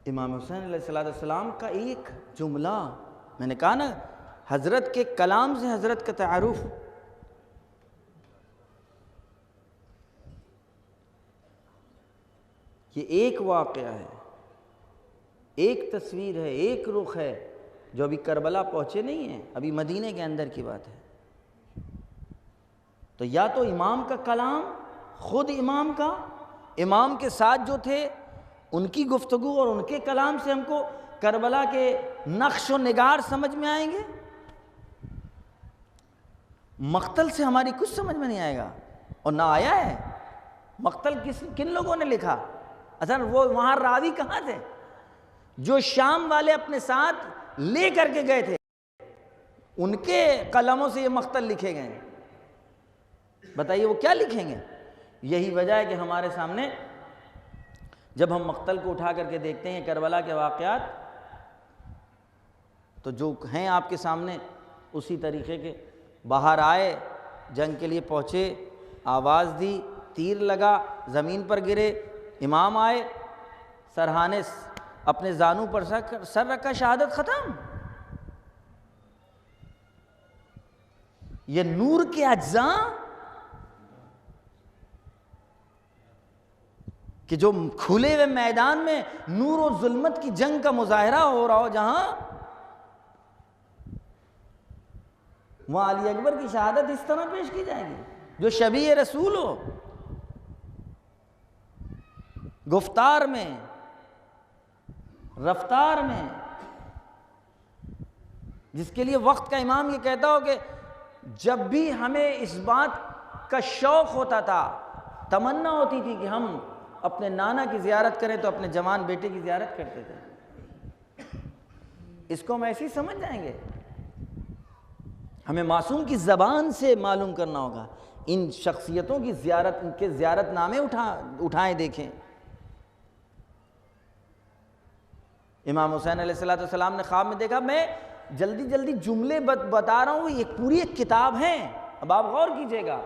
इमाम हुसैन अलैहिस्सलाम का एक जुमला, मैंने कहा ना हज़रत के कलाम से हज़रत का तारुफ। ये एक वाक़या है, एक तस्वीर है, एक रुख है जो अभी करबला पहुँचे नहीं हैं, अभी मदीने के अंदर की बात है। तो या तो इमाम का कलाम, ख़ुद इमाम के साथ जो थे उनकी गुफ्तगू और उनके कलाम से हमको करबला के नक्श व निगार समझ में आएंगे, मक्तल से हमारी कुछ समझ में नहीं आएगा। और ना आया है मक्तल किन लोगों ने लिखा? अच्छा, वो वहाँ रावी कहाँ थे? जो शाम वाले अपने साथ ले करके गए थे, उनके कलमों से ये मक्तल लिखे गए। बताइए वो क्या लिखेंगे? यही वजह है कि हमारे सामने जब हम मक्तल को उठा करके देखते हैं करबला के वाक़यात, तो जो हैं आपके सामने उसी तरीक़े के बाहर आए, जंग के लिए पहुँचे, आवाज़ दी, तीर लगा, ज़मीन पर गिरे, इमाम आए, सरहाने अपने जानू पर सर रखा, शहादत ख़त्म। ये नूर के अज्जा कि जो खुले हुए मैदान में नूर और जुल्मत की जंग का मुजाहरा हो रहा हो, जहां वहां अली अकबर की शहादत इस तरह पेश की जाएगी जो शबीह रसूल हो, गुफ्तार में, रफ्तार में, जिसके लिए वक्त का इमाम ये कहता हो कि जब भी हमें इस बात का शौक़ होता था, तमन्ना होती थी कि हम अपने नाना की ज़ियारत करें, तो अपने जवान बेटे की ज़ियारत करते थे। इसको हम ऐसे ही समझ जाएंगे। हमें मासूम की ज़बान से मालूम करना होगा। इन शख्सियतों की ज़ियारत, उनके ज़ियारतनामे उठाएं, देखें। इमाम हुसैन अलैहिस्सलाम ने ख्वाब में देखा, मैं जल्दी जल्दी जुमले बता रहा हूँ, ये पूरी एक किताब है, अब आप गौर कीजिएगा।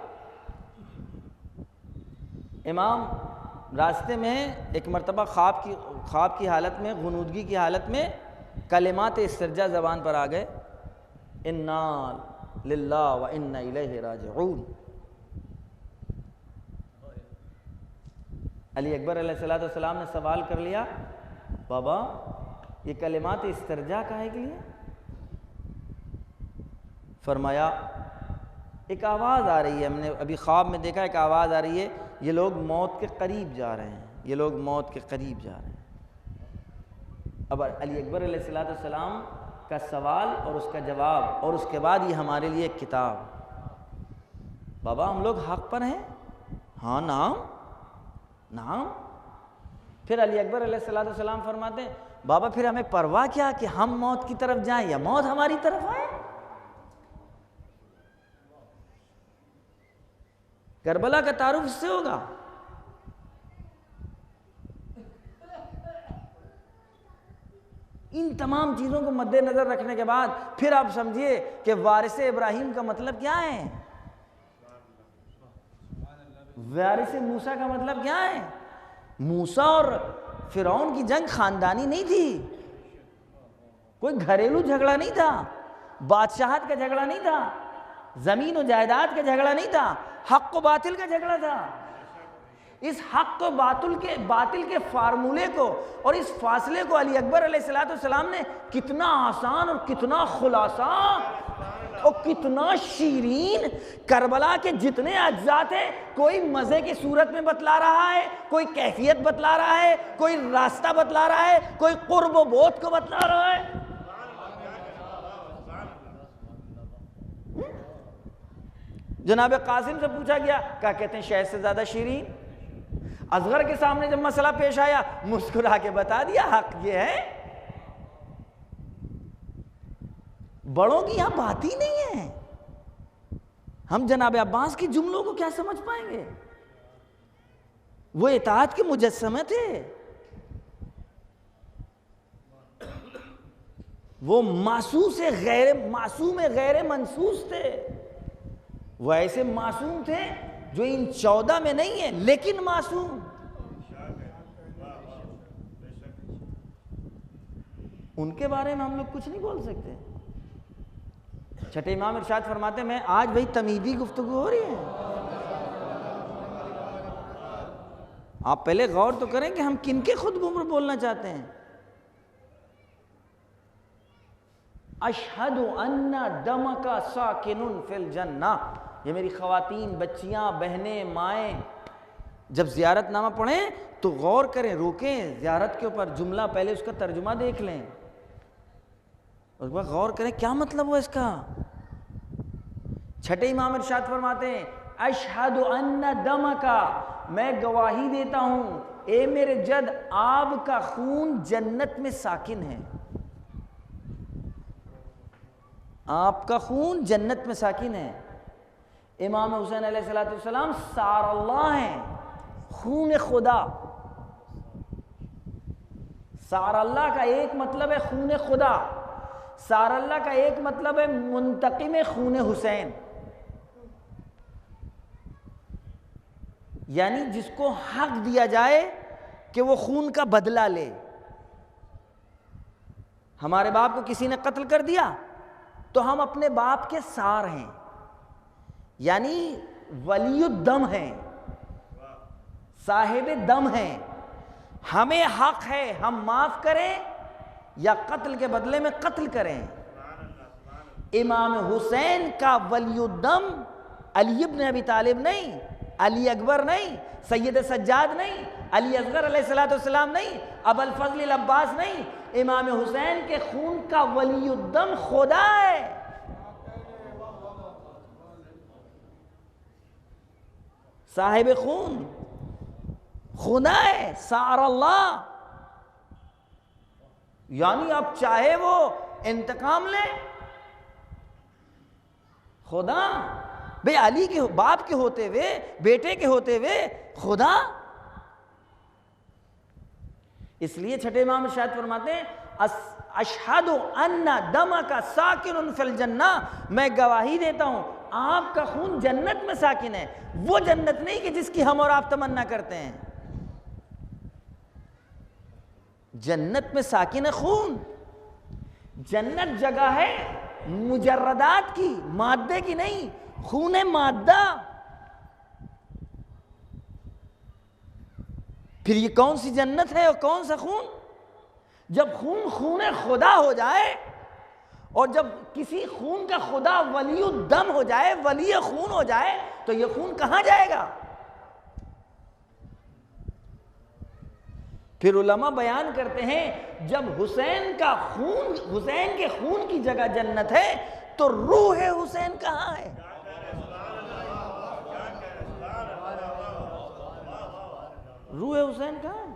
इमाम रास्ते में एक मरतबा ख्वाब की हालत में, गुनूदगी की हालत में कलिमात इस्तिरजा ज़बान पर आ गए, इन्ना लिल्लाहि व इन्ना इलैहि राजिऊन। अली अकबर अलैहिस्सलाम ने सवाल कर लिया, बाबा ये कलिमात इस्तिरजा काहे के लिए? फरमाया एक आवाज़ आ रही है, हमने अभी ख्वाब में देखा, एक आवाज़ आ रही है, ये लोग मौत के करीब जा रहे हैं, ये लोग मौत के करीब जा रहे हैं। अब अली अकबर अलैहिस्सलाम का सवाल और उसका जवाब, और उसके बाद ये हमारे लिए एक किताब। बाबा हम लोग हक़ पर हैं? हाँ, नाम। फिर अली अकबर अलैहिस्सलाम फरमाते हैं, बाबा फिर हमें परवाह क्या कि हम मौत की तरफ जाएं या मौत हमारी तरफ आए? करबला का तारुफ इससे होगा। इन तमाम चीज़ों को मद्देनज़र रखने के बाद फिर आप समझिए कि वारिस इब्राहीम का मतलब क्या है, वारिस मूसा का मतलब क्या है। मूसा और फिरौन की जंग खानदानी नहीं थी, कोई घरेलू झगड़ा नहीं था, बादशाहत का झगड़ा नहीं था, ज़मीन और जायदाद का झगड़ा नहीं था, हक़ व बातिल का झगड़ा था। इस हक़ व बातिल के फार्मूले को और इस फासले को अली अकबर अलैहिस्सलाम ने कितना आसान और कितना खुलासा और कितना शीरीन, करबला के जितने अज्जा थे, कोई मज़े की सूरत में बतला रहा है, कोई कैफियत बतला रहा है, कोई रास्ता बतला रहा है, कोई कुर्ब व बोध को बतला रहा है। जनाब कासिम से पूछा गया, क्या कहते हैं शहद से ज़्यादा शीरीन? असगर के सामने जब मसला पेश आया, मुस्कुरा के बता दिया हक ये है। बड़ों की यहां बात ही नहीं है। हम जनाब अब्बास की जुमलों को क्या समझ पाएंगे? वो इताअत के मुजस्समे थे, वो मासूम गैर मंसूस थे, वो ऐसे मासूम थे जो इन 14 में नहीं है, लेकिन मासूम। उनके बारे में हम लोग कुछ नहीं बोल सकते। छठे इमाम इरशाद फरमाते हैं, मैं आज भाई तमीदी गुफ्तगू हो रही है, आप पहले गौर तो करें कि हम किनके खुतबों पर बोलना चाहते हैं। अशहदु अन्ना दमका साकिनुन फिल जन्ना, ये मेरी ख़वातीन, बच्चियां, बहनें, माएँ जब ज़ियारतनामा पढ़ें तो गौर करें, रोकें ज़ियारत के ऊपर, जुमला पहले उसका तर्जुमा देख लें, उसके बाद गौर करें क्या मतलब हुआ इसका। छठे इमाम इरशाद फरमाते हैं, अशहदु अन्ना दमका, मैं गवाही देता हूं ए मेरे जद, आपका खून जन्नत में साकिन है, आपका खून जन्नत में साकिन है। इमाम हुसैन अलैहिस्सलाम सारल्लाह हैं, खून खुदा। सारल्लाह का एक मतलब है खून खुदा, सारल्लाह का एक मतलब है मुंतकिम खून हुसैन, यानी जिसको हक दिया जाए कि वो खून का बदला ले। हमारे बाप को किसी ने कत्ल कर दिया तो हम अपने बाप के सार हैं, यानी वलीउद्दम हैं, साहिब दम हैं, हमें हक है हम माफ करें या कत्ल के बदले में कत्ल करें। इमाम हुसैन का वलीउद्दम अली इब्न अबी तालिब नहीं, अली अकबर नहीं, सैयद सज्जाद नहीं, अली असगर अलैहिस्सलाम नहीं, अबुल फजल अब्बास नहीं, इमाम हुसैन के खून का वलीउद्दम खुदा है। साहिब खून खुदा है, सारल्लाह, यानी आप चाहे वो इंतकाम ले, खुदा भाई अली के बाप के होते हुए, बेटे के होते हुए खुदा। इसलिए छठे इमाम इरशाद फरमाते हैं, अशहदु अन्ना दमका साकिनुन फिल जन्ना, मैं गवाही देता हूं आपका खून जन्नत में साकिन है, वो जन्नत नहीं कि जिसकी हम और आप तमन्ना करते हैं, जन्नत में साकिन है खून। जन्नत जगह है मुजर्रदात की, मादे की नहीं, खून है मादा। फिर ये कौन सी जन्नत है और कौन सा खून? जब खून खून खुदा हो जाए और जब किसी खून का खुदा वलीउद्दम हो जाए, वली खून हो जाए, तो ये खून कहां जाएगा? फिर उलमा बयान करते हैं, जब हुसैन का खून, हुसैन के खून की जगह जन्नत है, तो रूह हुसैन कहां है? रूह हुसैन कहां है?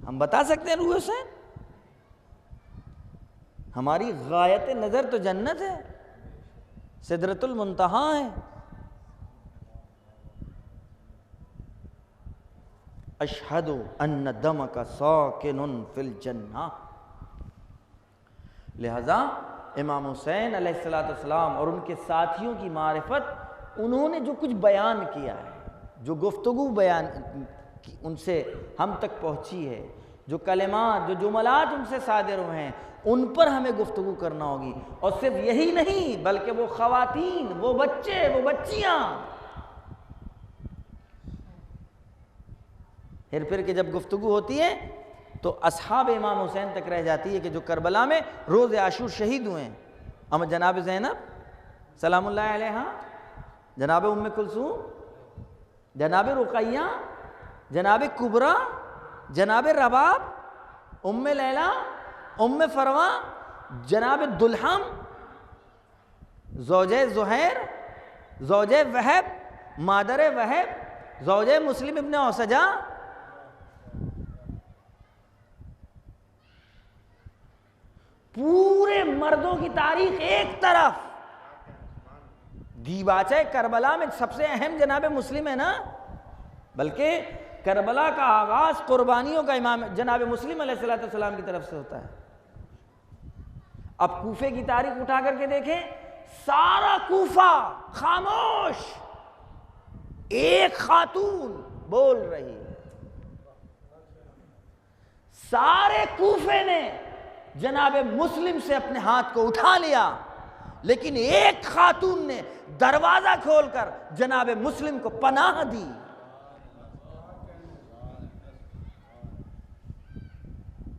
हम बता सकते हैं रूह हुसैन? हमारी गायत नजर तो जन्नत है, सिदरतुल मुंतहा है। अशहदु अन्न दमका साकिनुन फिल जन्ना। लिहाजा इमाम हुसैन अलैहिस्सलाम और उनके साथियों की मारिफत, उन्होंने जो कुछ बयान किया है, जो गुफ्तगू बयान उनसे हम तक पहुंची है, जो कलिमात, जो जुमलात उनसे सादिर हुए हैं, उन पर हमें गुफ्तगू करना होगी। और सिर्फ यही नहीं, बल्कि वो ख़वातीन, वो बच्चे, वो बच्चियाँ, फिर के जब गुफ्तगू होती है तो असहाब इमाम हुसैन तक रह जाती है कि जो करबला में रोज़ आशूर शहीद हुए हैं। अमर जनाब ज़ैनब सलामुल्लाह अलैहा, जनाब उम्मे कुलसूम, जनाब रुक़ैया, जनाब कुबरा, जनाब रबाब, उम्मे लैला, उम्मे फरवा, जनाब दुल्हम, ज़ौजे ज़ुहैर, ज़ौजे वहब, मादर वहब, ज़ौजे मुस्लिम इब्न औसजा, पूरे मर्दों की तारीख एक तरफ, दीबाचे करबला में सबसे अहम जनाब मुस्लिम है ना, बल्कि करबला का आगाज कुर्बानियों का इमाम जनाब मुस्लिम अलैहिस्सलाम की तरफ से होता है। अब कूफे की तारीख उठा करके देखें, सारा कूफा खामोश, एक खातून बोल रही है। सारे कूफे ने जनाब मुस्लिम से अपने हाथ को उठा लिया, लेकिन एक खातून ने दरवाजा खोलकर जनाब मुस्लिम को पनाह दी।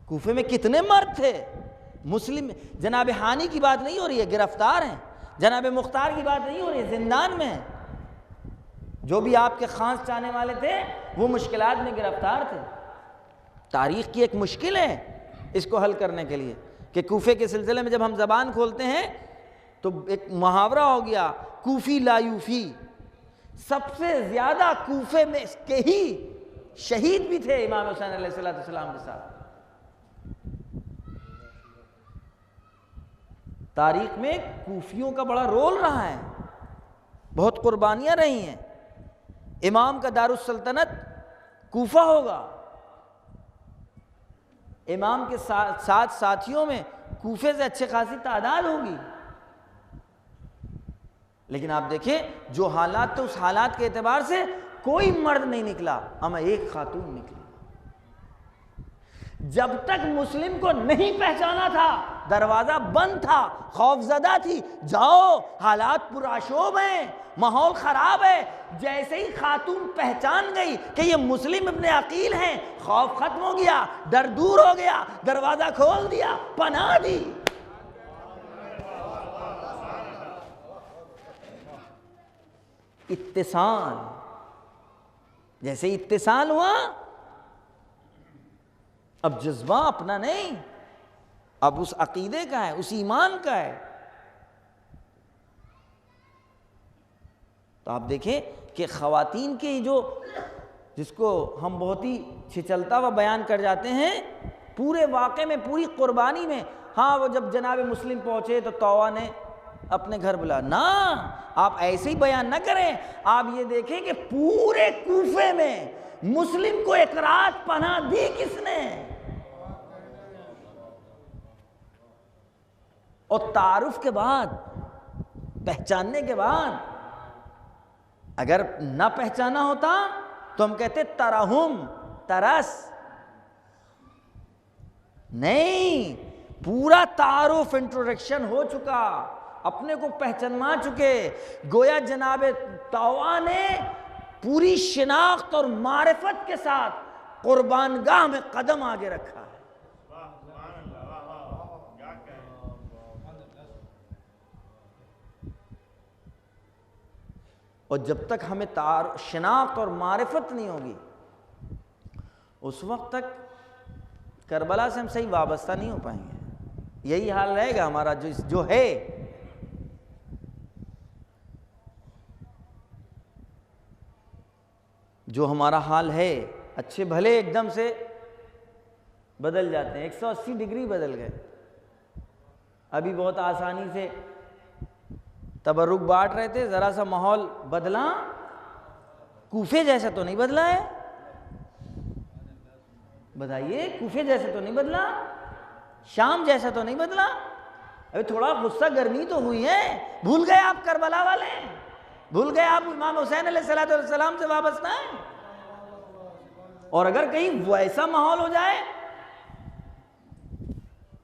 कूफे में कितने मर्द थे मुस्लिम। जनाब हानी की बात नहीं हो रही है, गिरफ्तार हैं। जनाब मुख्तार की बात नहीं हो रही है, जिंदान में हैं। जो भी आपके खास चाहने वाले थे वो मुश्किलात में गिरफ्तार थे। तारीख की एक मुश्किल है इसको हल करने के लिए कि कूफे के सिलसिले में जब हम ज़बान खोलते हैं तो एक मुहावरा हो गया, कूफी लायूफी। सबसे ज़्यादा कूफे में के ही शहीद भी थे इमाम हुसैन अलैहिस्सलाम के साथ। तारीख में कूफियों का बड़ा रोल रहा है, बहुत कुर्बानियां रही हैं। इमाम का दारुस सल्तनत कूफा होगा, इमाम के साथ साथियों में कूफे से अच्छे खासी तादाद होगी। लेकिन आप देखें जो हालात, तो उस हालात के एतबार से कोई मर्द नहीं निकला, हमें एक खातून निकली। जब तक मुस्लिम को नहीं पहचाना था दरवाजा बंद था, खौफजदा थी, जाओ हालात पुराशोभ हैं, माहौल खराब है। जैसे ही खातून पहचान गई कि ये मुस्लिम इब्ने अकील हैं, खौफ खत्म हो गया, डर दूर हो गया, दरवाजा खोल दिया, पनाह दी। इत्तिसाल, जैसे इत्तिसाल हुआ, अब जज्बा अपना नहीं, अब उस अकीदे का है, उस ईमान का है। तो आप देखें कि ख़वातीन के जो, जिसको हम बहुत ही छिचलता हुआ बयान कर जाते हैं, पूरे वाक़े में, पूरी कुर्बानी में, हाँ वो जब जनाब मुस्लिम पहुँचे तो तौवा ने अपने घर बुला ना, आप ऐसे ही बयान ना करें। आप ये देखें कि पूरे कूफे में मुस्लिम को एक रात पनाह दी किसने, और तारुफ के बाद, पहचानने के बाद, अगर ना पहचाना होता तो हम कहते तरहुम, तरस नहीं, पूरा तारुफ, इंट्रोडक्शन हो चुका, अपने को पहचाना चुके। गोया जनाब तौवा ने पूरी शिनाख्त और मारिफत के साथ कुर्बानगाह में कदम आगे रखा है। और जब तक हमें शिनाख्त और मारिफत नहीं होगी, उस वक्त तक करबला से हम सही वाबस्ता नहीं हो पाएंगे। यही हाल रहेगा हमारा जो है। जो हमारा हाल है, अच्छे भले एकदम से बदल जाते हैं, 180 डिग्री बदल गए। अभी बहुत आसानी से तबरुक बांट रहे थे, ज़रा सा माहौल बदला, कूफे जैसा तो नहीं बदला है, बताइए, कूफे जैसा तो नहीं बदला, शाम जैसा तो नहीं बदला। अभी थोड़ा गुस्सा गर्मी तो हुई है। भूल गए आप करबला वाले, भूल गए आप इमाम हुसैन अलैहिस्सलाम से वाबस्ता है। और अगर कहीं वैसा माहौल हो जाए,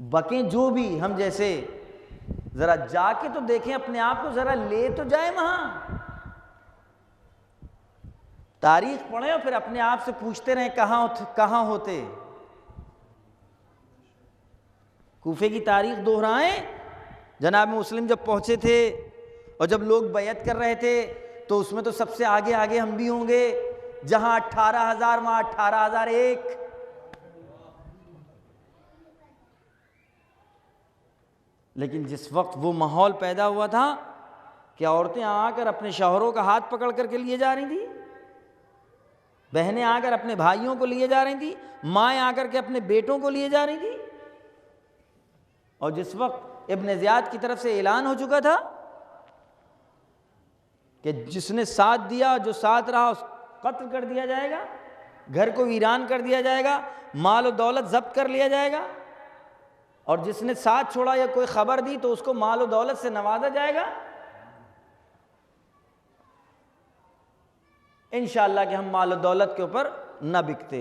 बकें जो भी हम जैसे, जरा जाके तो देखें अपने आप को, जरा ले तो जाए वहां, तारीख पढ़े और फिर अपने आप से पूछते रहे कहां होते। कूफे की तारीख दोहराएं। जनाब मुस्लिम जब पहुंचे थे और जब लोग बैयत कर रहे थे तो उसमें तो सबसे आगे आगे हम भी होंगे। जहां 18,000 वहां 18,001। लेकिन जिस वक्त वो माहौल पैदा हुआ था कि औरतें आकर अपने शौहरों का हाथ पकड़ करके लिए जा रही थी, बहनें आकर अपने भाइयों को लिए जा रही थी, माएँ आकर के अपने बेटों को लिए जा रही थी। और जिस वक्त इब्न ज़ियाद की तरफ से ऐलान हो चुका था कि जिसने साथ दिया, जो साथ रहा, उस कत्ल कर दिया जाएगा, घर को वीरान कर दिया जाएगा, माल और दौलत जब्त कर लिया जाएगा, और जिसने साथ छोड़ा या कोई खबर दी तो उसको माल और दौलत से नवाजा जाएगा। इंशाअल्लाह कि हम माल और दौलत के ऊपर न बिकते।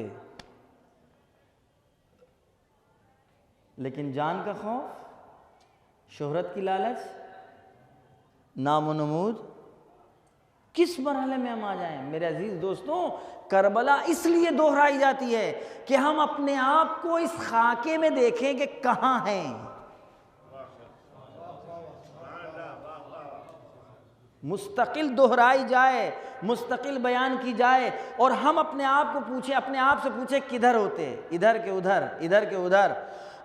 लेकिन जान का खौफ, शोहरत की लालच, नाम व नमूद, किस मरहले में हम आ जाएं? मेरे अजीज दोस्तों, करबला इसलिए दोहराई जाती है कि हम अपने आप को इस खाके में देखें कि कहाँ हैं। मुस्तकिल दोहराई जाए, मुस्तकिल बयान की जाए और हम अपने आप को पूछें, अपने आप से पूछें किधर होते, इधर के उधर, इधर के उधर।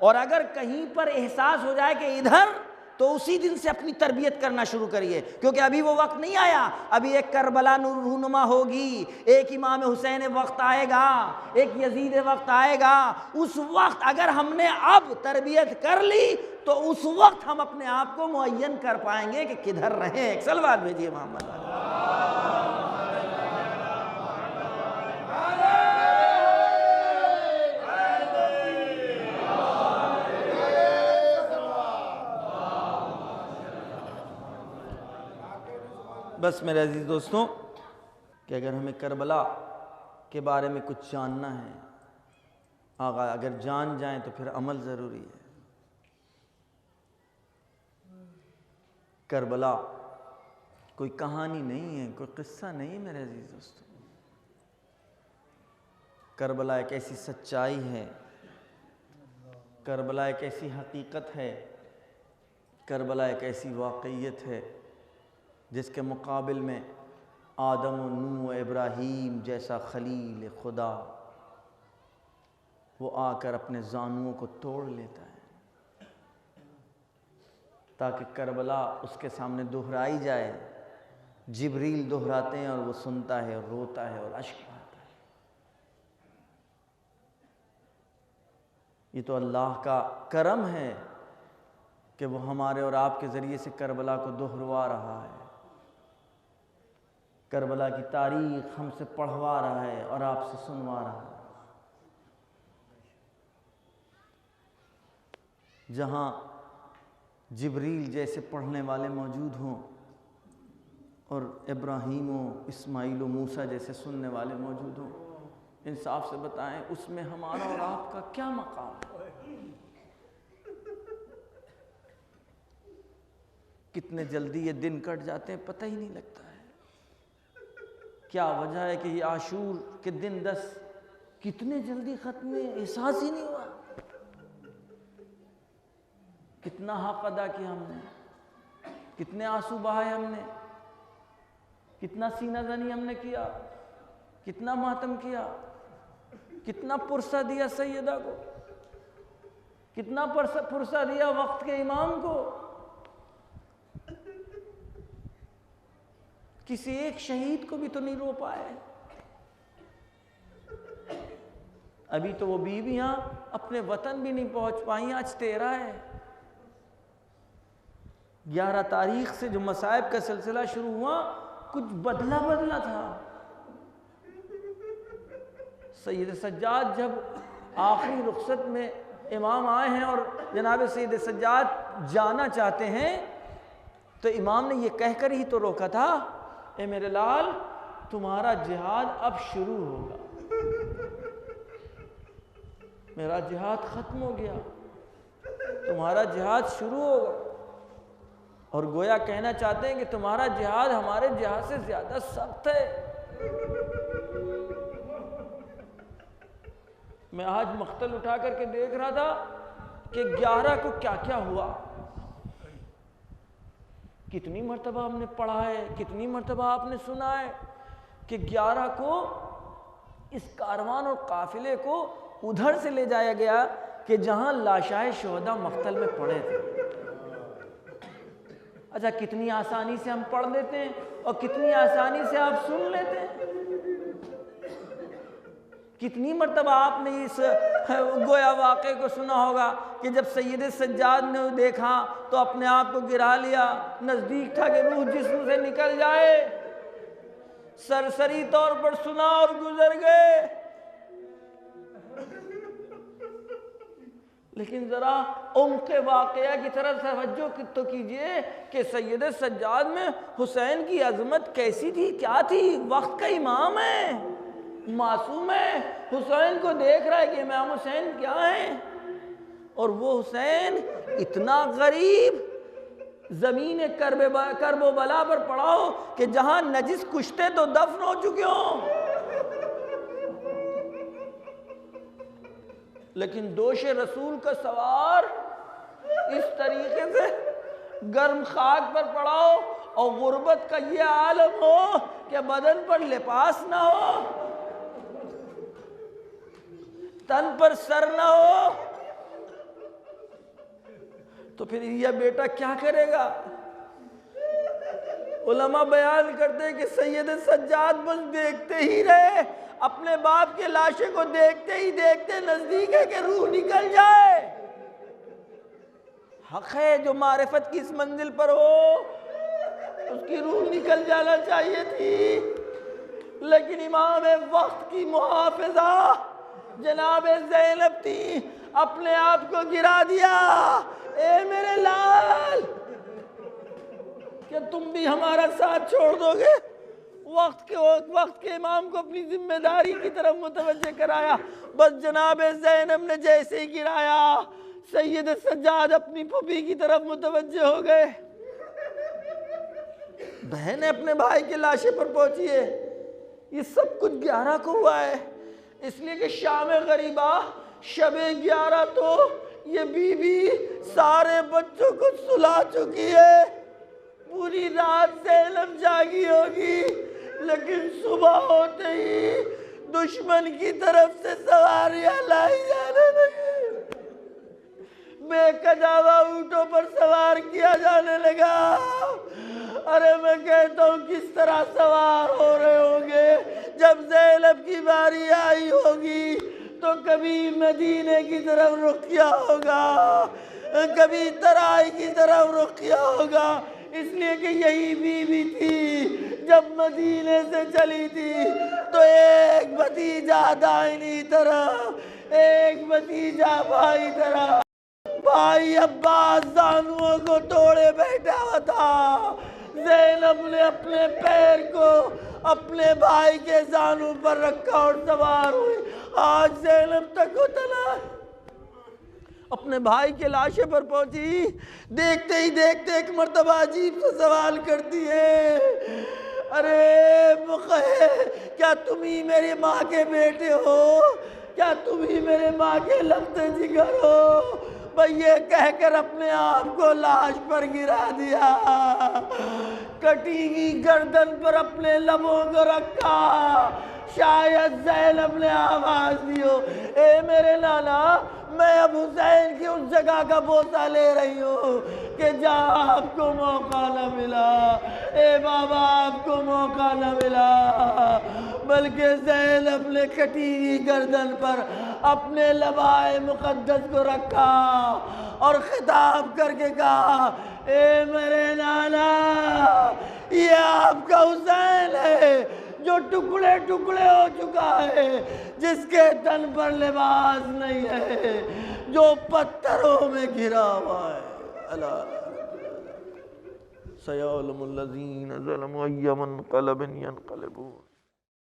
और अगर कहीं पर एहसास हो जाए कि इधर, तो उसी दिन से अपनी तरबियत करना शुरू करिए, क्योंकि अभी वो वक्त नहीं आया। अभी एक करबला रूनुमा होगी, एक इमाम हुसैन वक्त आएगा, एक यजीद वक्त आएगा। उस वक्त अगर हमने अब तरबियत कर ली तो उस वक्त हम अपने आप को मुअय्यन कर पाएंगे कि किधर रहे। एक सलवात भेजिए मोहम्मद। बस मेरे अजीज दोस्तों, कि अगर हमें करबला के बारे में कुछ जानना है, अगर जान जाएं तो फिर अमल ज़रूरी है। करबला कोई कहानी नहीं है, कोई किस्सा नहीं है मेरे अजीज दोस्तों। करबला एक ऐसी सच्चाई है, करबला एक ऐसी हकीकत है, करबला एक ऐसी वाक़इयत है जिसके मुकाबिल में आदम और नूह और इब्राहीम जैसा खलील खुदा वो आकर अपने जानुओं को तोड़ लेता है ताकि करबला उसके सामने दोहराई जाए। जिब्रील दोहराते हैं और वो सुनता है और रोता है और अश्क आता है। ये तो अल्लाह का करम है कि वो हमारे और आपके ज़रिए से करबला को दोहरवा रहा है, करबला की तारीख़ हमसे पढ़वा रहा है और आपसे सुनवा रहा है। जहाँ जिब्रील जैसे पढ़ने वाले मौजूद हों और इब्राहीम व इस्माईल व मूसा जैसे सुनने वाले मौजूद हों, इंसाफ से बताएं उसमें हमारा और आपका क्या मकाम है? कितने जल्दी ये दिन कट जाते हैं पता ही नहीं लगता है। क्या वजह है कि ये आशूर के दिन 10 कितने जल्दी ख़त्म हुए, एहसास ही नहीं हुआ। कितना हक अदा किया हमने, कितने आंसू बहाए हमने, कितना सीना ज़नी हमने किया, कितना मातम किया, कितना पुरसा दिया सैयदा को, कितना पुरसा दिया वक्त के इमाम को। किसी एक शहीद को भी तो नहीं रो पाए। अभी तो वो बीवियां अपने वतन भी नहीं पहुंच पाई। आज 13 है, 11 तारीख से जो मसाइब का सिलसिला शुरू हुआ कुछ बदला बदला था। सैयद सज्जाद जब आखिरी रुखसत में इमाम आए हैं और जनाब सैयद सज्जाद जाना चाहते हैं तो इमाम ने ये कहकर ही तो रोका था, ए मेरे लाल तुम्हारा जिहाद अब शुरू होगा, मेरा जिहाद ख़त्म हो गया, तुम्हारा जिहाद शुरू होगा। और गोया कहना चाहते हैं कि तुम्हारा जिहाद हमारे जिहाद से ज़्यादा सख्त है। मैं आज मख्तल उठा करके देख रहा था कि 11 को क्या क्या हुआ। कितनी मर्तबा हमने पढ़ा है, कितनी मर्तबा आपने सुना है कि 11 को इस कारवान और काफिले को उधर से ले जाया गया कि जहां लाशाए शोहदा मख्तल में पड़े थे। अच्छा, कितनी आसानी से हम पढ़ लेते हैं और कितनी आसानी से आप सुन लेते हैं। कितनी मर्तबा आपने इस गोया वाक़े को सुना होगा कि जब सैयद सज्जाद ने देखा तो अपने आप को गिरा लिया, नज़दीक था कि रूह जिस्म से निकल जाए, सरसरी तौर पर सुना और गुजर गए। लेकिन ज़रा उनके वाक़या की तरफ तवज्जो तो कीजिए कि सैयद सज्जाद में हुसैन की अज़मत कैसी थी, क्या थी। वक्त का इमाम है, मासूम है, हुसैन को देख रहा है कि इमाम हुसैन क्या है। और वो हुसैन इतना गरीब, ज़मीन करबो बला पर पड़ा हो कि जहां नजिस कुश्ते तो दफन हो चुके हो, लेकिन दोष रसूल का सवार इस तरीके से गर्म खाक पर पड़ा हो और गुर्बत का ये आलम हो कि बदन पर लिबास ना हो, तन पर सर ना हो, तो फिर यह बेटा क्या करेगा? उलमा बयान करते कि सैयद सज्जाद बस देखते ही रहे, अपने बाप के लाशे को देखते ही देखते नजदीक है कि रूह निकल जाए। हक है जो मारिफत की इस मंजिल पर हो उसकी रूह निकल जाना चाहिए थी, लेकिन इमाम वक्त की मुहाफिजा जनाब ज़ैनब थी, अपने आप को गिरा दिया। ए मेरे लाल, क्या तुम भी हमारा साथ छोड़ दोगे? वक्त के इमाम को अपनी जिम्मेदारी की तरफ मुतवज्जे कराया। बस जनाब ज़ैनब ने जैसे ही गिराया, सैयद सज्जाद अपनी फूफी की तरफ मुतवज्जे हो गए। बहन अपने भाई के लाशे पर पहुंची है। ये सब कुछ 11 को हुआ है, इसलिए कि शाम गरीबा शबे 11 तो ये बीवी सारे बच्चों को सुला चुकी है। पूरी रात ज़ैनब जागी होगी, लेकिन सुबह होते ही दुश्मन की तरफ से सवारियां लाई जाने लगी, बेकजावा ऊँटों पर सवार किया जाने लगा। अरे मैं कहता हूँ किस तरह सवार हो रहे होंगे। जब ज़ैनब की बारी आई होगी तो कभी मदीने की तरफ रुख किया होगा, कभी तराई की तरफ रुख किया होगा, इसलिए कि यही बीवी थी जब मदीने से चली थी तो एक भतीजा दाहिनी तरफ, एक भतीजा भाई तरफ। भाई अब्बास जानुओं को तोड़े बैठा हुआ था। ज़ैनब ने अपने पैर को अपने भाई के जानू पर रखा और सवार हुई। आज ज़ैनब तक उतना अपने भाई के लाशे पर पहुंची, देखते ही देखते एक मर्तबा अजीब सा सवाल करती है, अरे मुक़े, क्या तुम ही मेरी माँ के बेटे हो? क्या तुम ही मेरे माँ के लफ्ते जिगर हो? भाई ये कहकर अपने आप को लाश पर गिरा दिया, कटी हुई गर्दन पर अपने लबों को रखा। शायद ज़ैनब ने आवाज दी हो, ए मेरे नाना, मैं अब हुसैन की उस जगह का बोसा ले रही हूँ कि जहाँ आपको मौका न मिला। ए बाबा, आपको मौका न मिला, बल्कि ज़ैनब ने कटी हुई गर्दन पर अपने लबाए मुक़द्दस को रखा और खिताब करके कहा, ए मेरे नाना, ये आपका हुसैन है जो टुकड़े टुकड़े हो चुका है, जिसके तन पर लिबास नहीं है, जो पत्थरों में घिरा हुआ है। अला सयअलमुल लज़ीन ज़लमू अय्युम मुनक़लबिन यनक़लिबून।